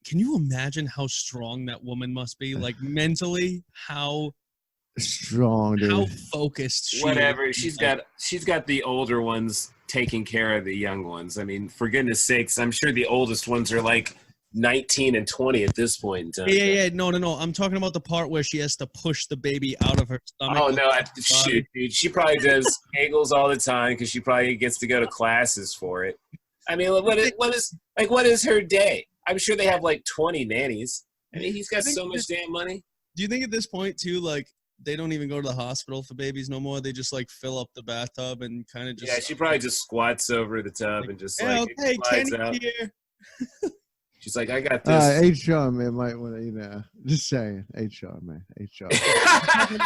can you imagine how strong that woman must be? Like mentally, how strong, dude. how focused she Whatever. is. She's got the older ones taking care of the young ones. I mean, for goodness sakes, I'm sure the oldest ones are like 19 and 20 at this point in time. Yeah. No. I'm talking about the part where she has to push the baby out of her stomach. Oh no! Shoot, dude. She probably does Kegels all the time because she probably gets to go to classes for it. I mean, what is her day? I'm sure they have like 20 nannies. I mean, he's got so much damn money. Do you think at this point too, like they don't even go to the hospital for babies no more? They just like fill up the bathtub and kind of just. Yeah, she probably just squats over the tub and just Yeah, like okay, it slides Kenny out. here. She's like, I got this. HR man might want to, just saying. HR man, HR. I'm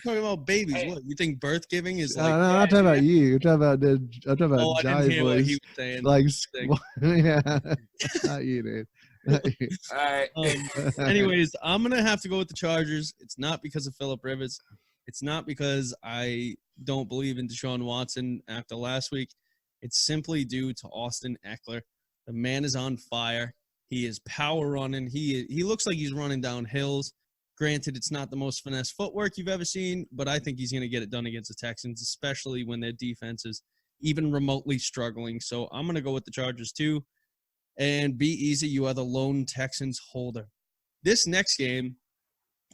talking about babies. What you think birth giving is like? No, I'm talking about you. I'm talking about I'm talking about Oh, I didn't Johnny hear what boys. he was saying. Like, Thing. yeah, not you, dude. Not you. All right. Anyways, I'm gonna have to go with the Chargers. It's not because of Phillip Rivers. It's not because I don't believe in Deshaun Watson after last week. It's simply due to Austin Eckler. The man is on fire. He is power running. He looks like he's running down hills. Granted, it's not the most finesse footwork you've ever seen, but I think he's going to get it done against the Texans, especially when their defense is even remotely struggling. So I'm going to go with the Chargers too. And be easy. You are the lone Texans holder. This next game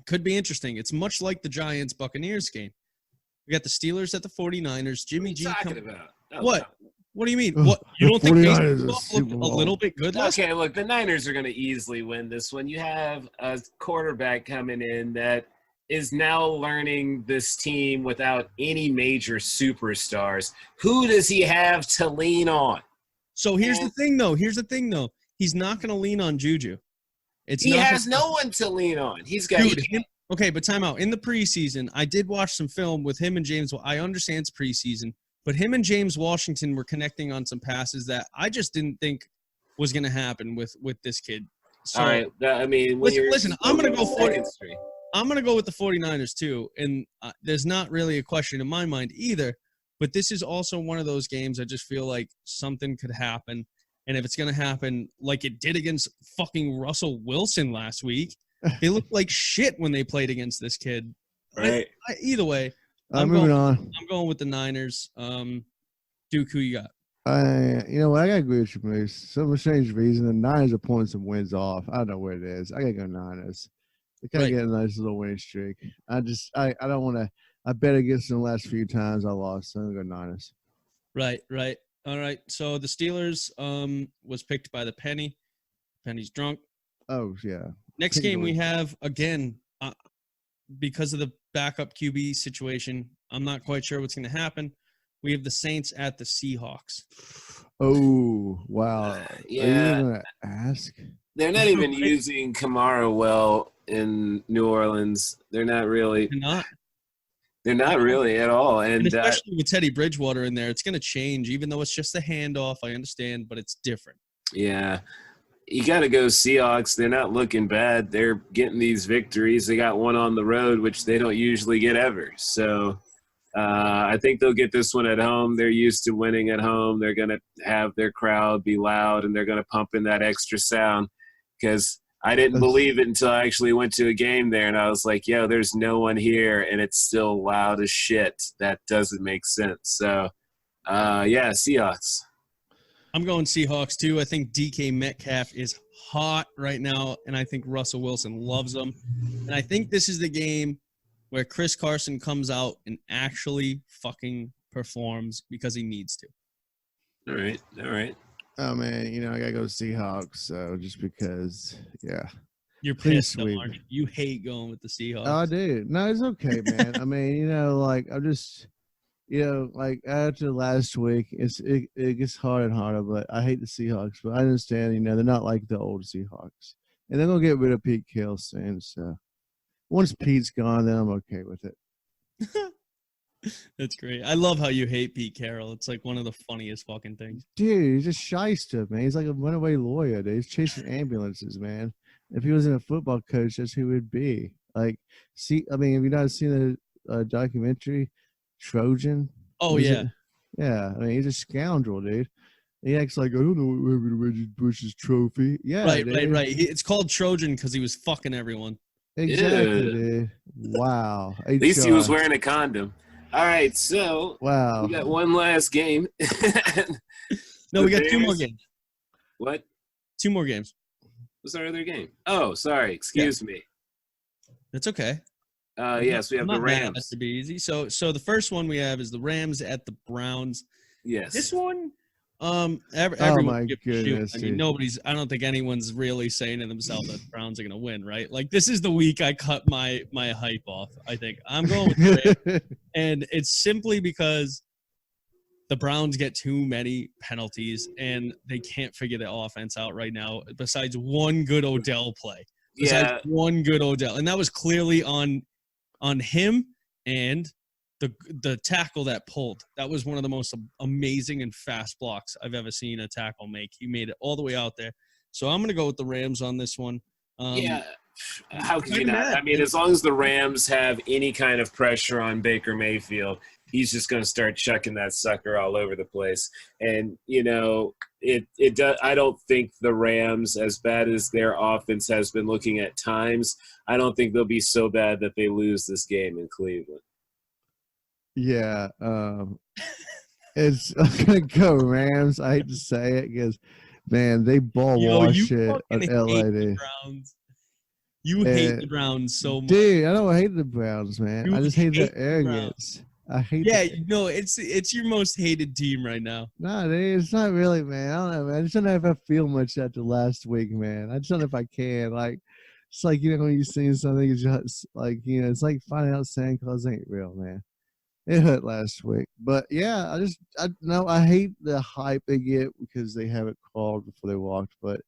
could be interesting. It's much like the Giants-Buccaneers game. We got the Steelers at the 49ers. Jimmy G. What are you talking about? Oh, What? What do you mean? What? You don't think 49ers Mason is Rudolph looked Super a Bowl. little bit good last Okay, look, the Niners are going to easily win this one. You have a quarterback coming in that is now learning this team without any major superstars. Who does he have to lean on? So here's the thing, though. He's not going to lean on Juju. He has no one to lean on. He's got. Okay, but time out. In the preseason, I did watch some film with him and James. I understand it's preseason, but him and James Washington were connecting on some passes that I just didn't think was going to happen with this kid. So, all right. I mean, listen. I'm going to go 40. I'm going to go with the 49ers too, and there's not really a question in my mind either. But this is also one of those games I just feel like something could happen, and if it's going to happen like it did against fucking Russell Wilson last week, they looked like shit when they played against this kid. Right. Either way, moving on. I'm going with the Niners. Duke, who you got? You know what? I gotta agree with you, Moose. Some strange reason the Niners are pulling some wins off. I don't know what it is. I gotta go Niners. They kind of get a nice little winning streak. I don't want to. I bet against them the last few times I lost. So I'm gonna go Niners. Right. All right. So the Steelers was picked by the Penny. Penny's drunk. Oh yeah. Next game we have, again, because of the backup QB situation, I'm not quite sure what's going to happen. We have the Saints at the Seahawks. Oh, wow. Yeah. Are you going to ask? They're not even using Kamara well in New Orleans. They're not really. They're not really at all. And especially with Teddy Bridgewater in there, it's going to change, even though it's just a handoff. I understand, but it's different. Yeah. You got to go Seahawks. They're not looking bad. They're getting these victories. They got one on the road, which they don't usually get ever. So I think they'll get this one at home. They're used to winning at home. They're going to have their crowd be loud, and they're going to pump in that extra sound because I didn't believe it until I actually went to a game there, and I was like, yo, there's no one here, and it's still loud as shit. That doesn't make sense. So, yeah, Seahawks. I'm going Seahawks, too. I think DK Metcalf is hot right now, and I think Russell Wilson loves him. And I think this is the game where Chris Carson comes out and actually fucking performs because he needs to. All right. Oh, man, I got to go Seahawks, so just because, yeah. You're pissed, though, aren't you? You hate going with the Seahawks. Oh, I do. No, it's okay, man. I mean, I'm just – like after last week, it gets harder and harder. But I hate the Seahawks. But I understand, they're not like the old Seahawks, and they're gonna get rid of Pete Carroll soon. So once Pete's gone, then I'm okay with it. That's great. I love how you hate Pete Carroll. It's like one of the funniest fucking things. Dude, he's a shyster, man. He's like a runaway lawyer. Dude. He's chasing ambulances, man. If he wasn't a football coach, that's who he would be. Like, have you not seen the documentary? Trojan. Oh, yeah. Yeah. I mean, he's a scoundrel, dude. He acts like, I don't know what happened to Reggie Bush's trophy. Yeah. Right. It's called Trojan because he was fucking everyone. Exactly, dude. Wow. At least he was wearing a condom. All right. So, wow. We got one last game. No, we got two more games. What? Two more games. What's our other game? Oh, sorry. Excuse me. That's okay. Yes, we have the Rams. That should be easy. So the first one we have is the Rams at the Browns. Yes. This one, everyone my goodness. I mean, I don't think anyone's really saying to themselves that the Browns are going to win, right? Like, this is the week I cut my hype off, I think. I'm going with the Rams. And it's simply because the Browns get too many penalties, and they can't figure the offense out right now besides one good Odell play. One good Odell. And that was clearly on him and the tackle that pulled. That was one of the most amazing and fast blocks I've ever seen a tackle make. He made it all the way out there. So I'm going to go with the Rams on this one. How can you not? I mean, as long as the Rams have any kind of pressure on Baker Mayfield, he's just going to start chucking that sucker all over the place. And, it does. I don't think the Rams, as bad as their offense has been looking at times, I don't think they'll be so bad that they lose this game in Cleveland. Yeah. I'm going to go Rams. I hate to say it because, man, they ball wash it on LA. You hate the Browns so much. Dude, I don't hate the Browns, man. I just hate their arrogance. I hate it's your most hated team right now. No, dude, it's not really, man. I don't know, man. I just don't know if I feel much after last week, man. I just don't know if I can. Like, It's like, you know, when you seen something, it's just like, you know, it's like finding out Santa Claus ain't real, man. It hurt last week. But yeah, I hate the hype they get because they haven't called before they walked. But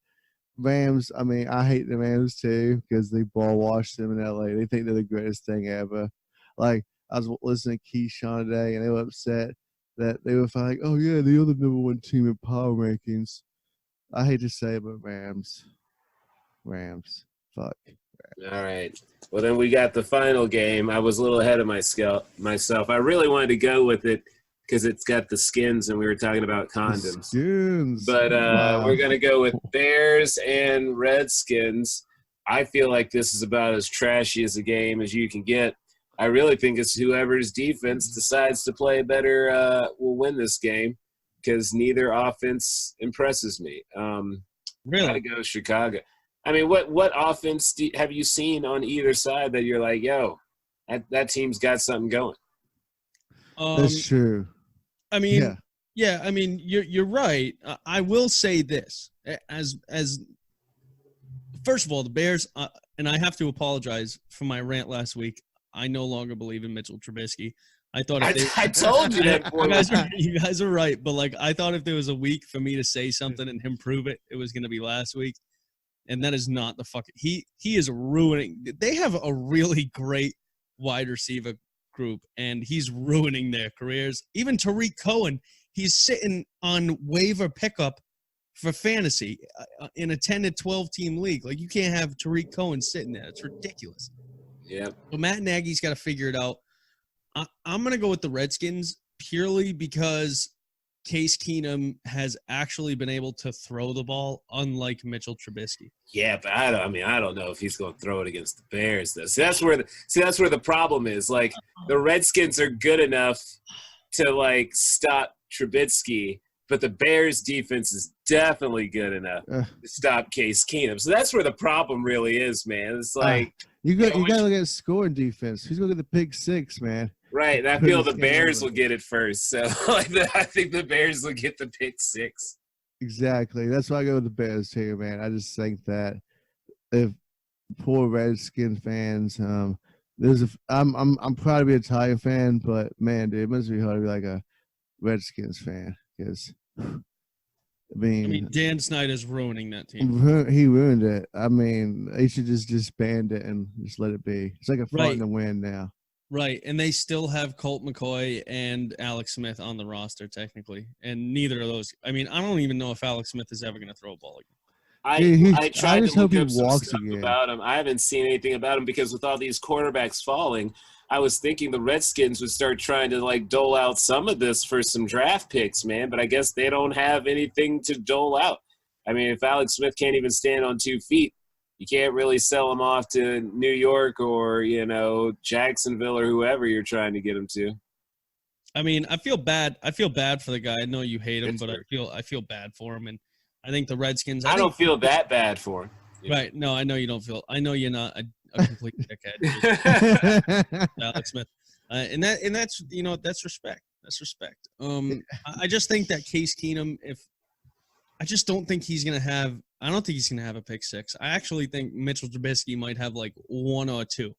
Rams, I mean, I hate the Rams too because they ball washed them in LA. They think they're the greatest thing ever. Like, I was listening to Keyshawn today and they were upset that they were like, oh yeah, the other number one team in power rankings. I hate to say it, but Rams. Fuck. All right. Well, then we got the final game. I was a little ahead of myself. I really wanted to go with it because it's got the skins and we were talking about condoms. Skins. But Wow. we're going to go with Bears and Redskins. I feel like this is about as trashy as a game as you can get. I really think it's whoever's defense decides to play better will win this game because neither offense impresses me. Really? Gotta go Chicago. I mean, what offense have you seen on either side that you're like, yo, that team's got something going? That's true. I mean, yeah. I mean, you're right. I will say this as first of all, the Bears, and I have to apologize for my rant last week. I no longer believe in Mitchell Trubisky. I thought I told you that. You guys are right, but like I thought if there was a week for me to say something and him prove it, it was going to be last week. And that is not the fucking – he is ruining – they have a really great wide receiver group, and he's ruining their careers. Even Tariq Cohen, he's sitting on waiver pickup for fantasy in a 10 to 12 team league. Like, you can't have Tariq Cohen sitting there. It's ridiculous. Yeah. So Matt Nagy's got to figure it out. I'm going to go with the Redskins purely because Case Keenum has actually been able to throw the ball, unlike Mitchell Trubisky. Yeah, but I don't know if he's going to throw it against the Bears. Though. That's where the problem is. Like the Redskins are good enough to like stop Trubisky, but the Bears defense is definitely good enough to stop Case Keenum. So that's where the problem really is, man. It's like you got to look at scoring defense. Who's going to get the pick six, man? Right, and I feel the Bears will get it first. So I think the Bears will get the pick six. Exactly. That's why I go with the Bears here, man. I just think that if poor Redskin fans, I'm proud to be a Tiger fan, but man, dude, it must be hard to be like a Redskins fan because I mean Dan Snyder's ruining that team. He ruined it. I mean, they should just disband it and just let it be. It's like a fighting to win now. Right, and they still have Colt McCoy and Alex Smith on the roster technically, and neither of those. I mean, I don't even know if Alex Smith is ever going to throw a ball again. I tried to look up some stuff about him. I haven't seen anything about him because with all these quarterbacks falling, I was thinking the Redskins would start trying to like dole out some of this for some draft picks, man. But I guess they don't have anything to dole out. I mean, if Alex Smith can't even stand on 2 feet, you can't really sell him off to New York or, Jacksonville or whoever you're trying to get him to. I mean, I feel bad. I feel bad for the guy. I know you hate him, but I feel bad for him. And I think the Redskins. I don't feel that bad for him. Right. No, I know you don't feel. I know you're not a complete dickhead. Alex Smith. And that's that's respect. That's respect. I just think that Case Keenum, I just don't think he's gonna have. I don't think he's going to have a pick six. I actually think Mitchell Trubisky might have like 1 or 2,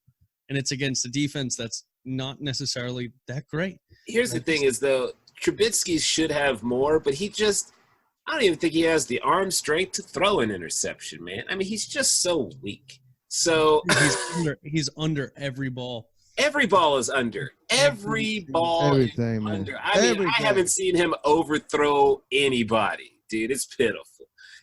and it's against a defense that's not necessarily that great. Here's the thing is, though, Trubisky should have more, but I don't even think he has the arm strength to throw an interception, man. I mean, he's just so weak. So he's under every ball. Every ball is under. Every ball is under. I mean, I haven't seen him overthrow anybody, dude. It's pitiful.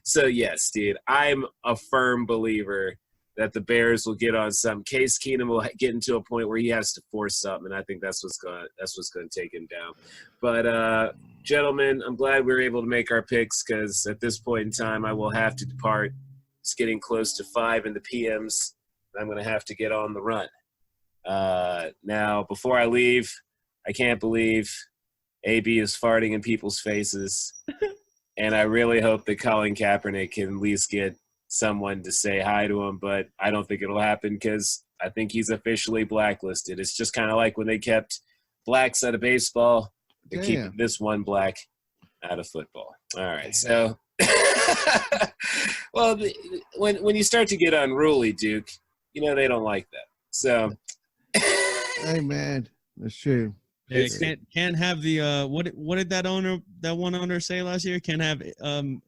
So, yes, dude, I'm a firm believer that the Bears will get on some. Case Keenum will get into a point where he has to force something, and I think that's what's going to take him down. But, gentlemen, I'm glad we were able to make our picks because at this point in time I will have to depart. It's getting close to 5 in the PMs. I'm going to have to get on the run. Now, before I leave, I can't believe AB is farting in people's faces. And I really hope that Colin Kaepernick can at least get someone to say hi to him, but I don't think it'll happen because I think he's officially blacklisted. It's just kind of like when they kept blacks out of baseball, they're keeping this one black out of football. All right, so Well, when you start to get unruly, Duke, they don't like that. So, Hey man, that's true. Yeah, can't have the what did that one owner say last year? Can't have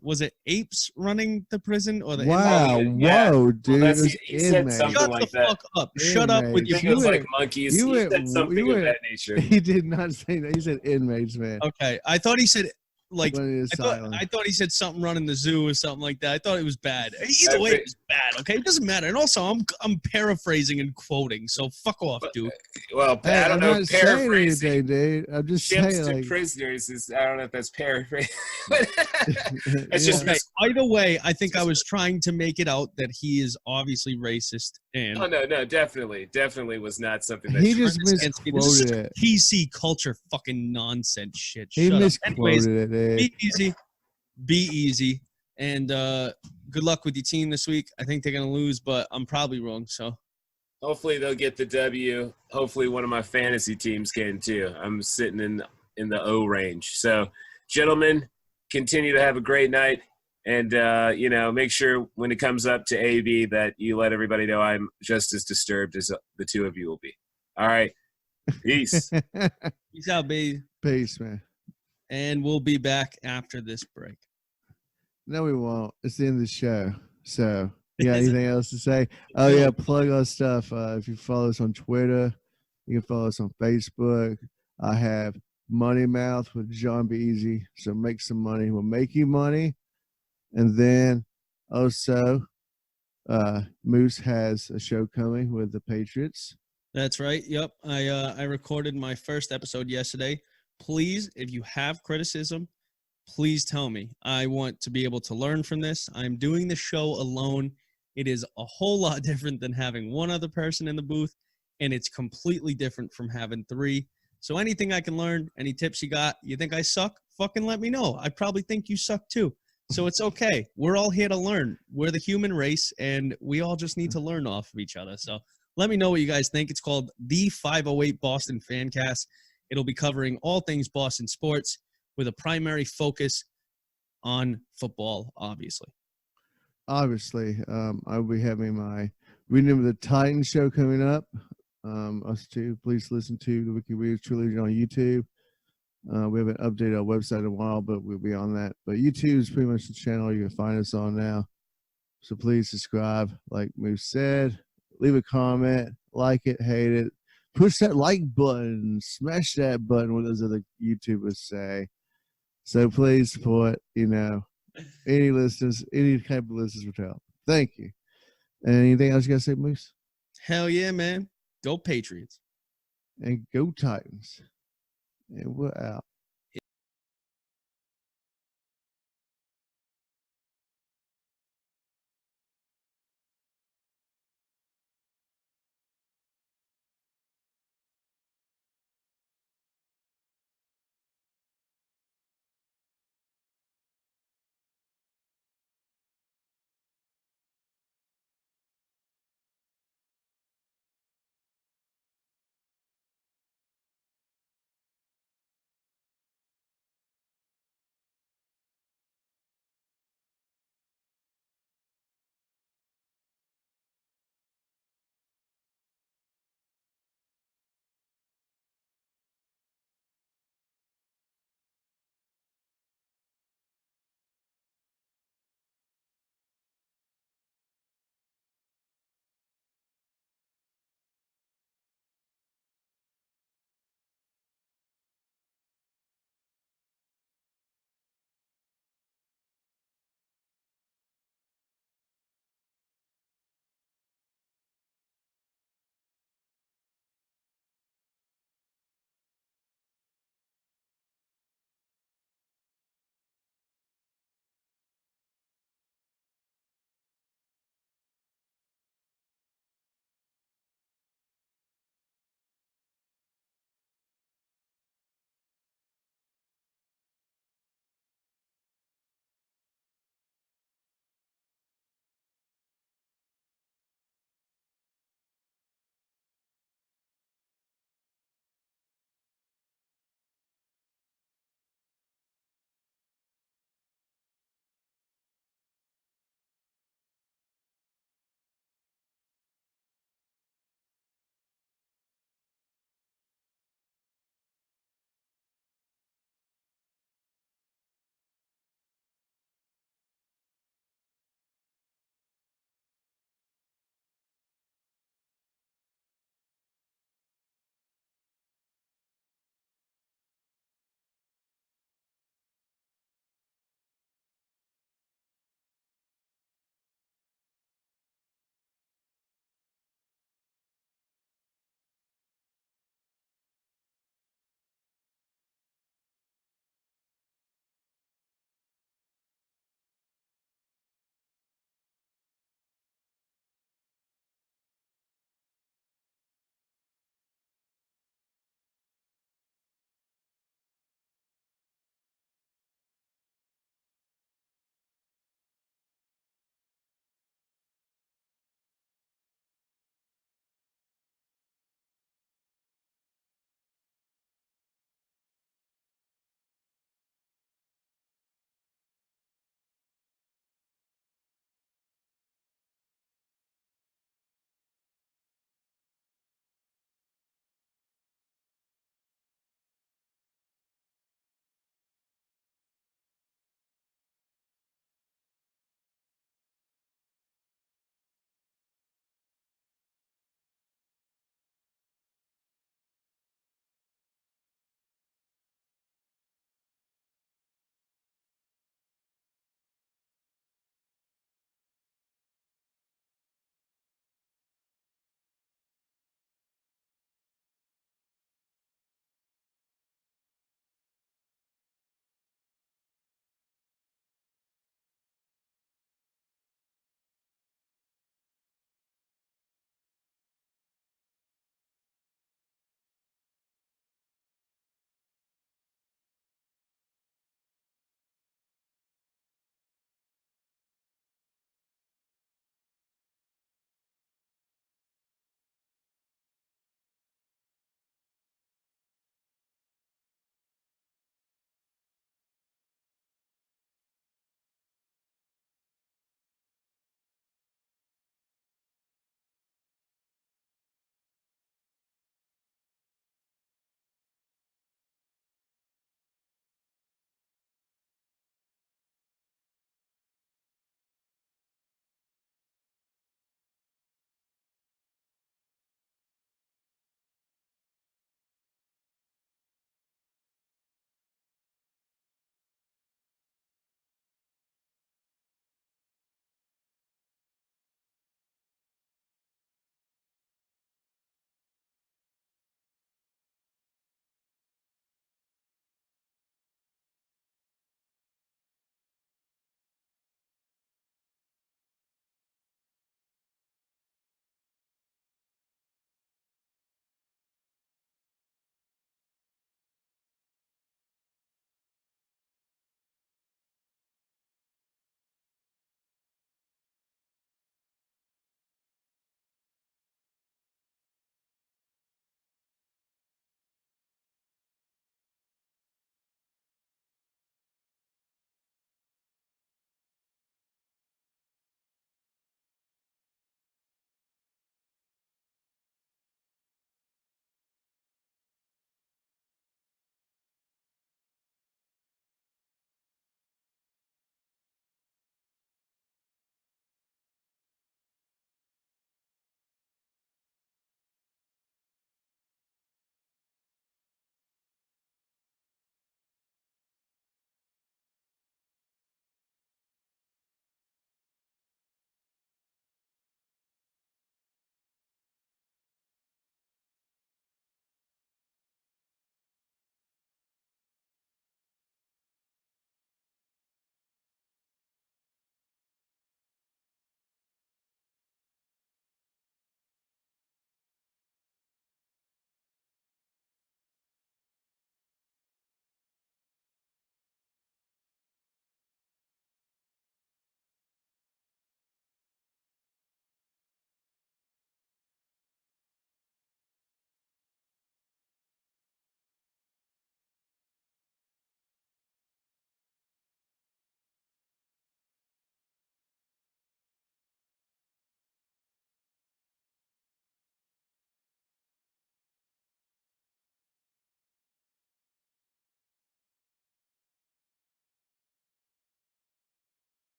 was it apes running the prison or the Wow, yeah. whoa, dude. Well, it was he said something Shut like the that. fuck up. Shut up with I your think it was like monkeys. He said something of that nature. He did not say that. He said inmates, man. Okay. I thought he said like I I thought he said something running the zoo or something like that. I thought it was bad. Either way, it was bad. Okay, it doesn't matter. And also, I'm paraphrasing and quoting, so fuck off, dude. Well, hey, I don't know. I'm not saying Paraphrasing, anything, dude. I'm just ships saying, to like, prisoners is. I don't know if that's paraphrasing. It's just. Okay, either way, I think I was trying to make it out that he is obviously racist. And Oh no, definitely was not something that he just this is misquoted it. PC culture fucking nonsense shit. He Shut up. misquoted Anyways, it. be easy, and good luck with your team this week. I think they're gonna lose, but I'm probably wrong. So Hopefully they'll get the W. Hopefully one of my fantasy teams can too. I'm sitting in the O range. So, gentlemen, continue to have a great night. And, make sure when it comes up to AB that you let everybody know I'm just as disturbed as the two of you will be. All right. Peace. peace out, baby. Peace, man. And we'll be back after this break. No, we won't. It's the end of the show. So, you got anything else to say? Oh, yeah, plug our stuff. If you follow us on Twitter, you can follow us on Facebook. I have Money Mouth with John B. Eazy. So make some money. We'll make you money. And then also, Moose has a show coming with the Patriots. That's right. Yep. I recorded my first episode yesterday. Please, if you have criticism, please tell me. I want to be able to learn from this. I'm doing the show alone. It is a whole lot different than having one other person in the booth, and it's completely different from having three. So anything I can learn, any tips you got, you think I suck, fucking let me know. I probably think you suck too. So it's okay. We're all here to learn. We're the human race, and we all just need to learn off of each other. So let me know what you guys think. It's called The 508 Boston Fancast. It'll be covering all things Boston sports with a primary focus on football, obviously. Obviously, I'll be having my Remember the Titans show coming up. Us too. Please listen to the Wiki Weird Trilogy on YouTube. We haven't updated our website in a while, but we'll be on that. But YouTube is pretty much the channel you can find us on now. So please subscribe, like Moose said. Leave a comment, like it, hate it. Push that like button, smash that button, what those other YouTubers say. So please support, any listeners, any type of listeners would help. Thank you. And anything else you got to say, Moose? Hell yeah, man. Go Patriots. And go Titans. And we're out.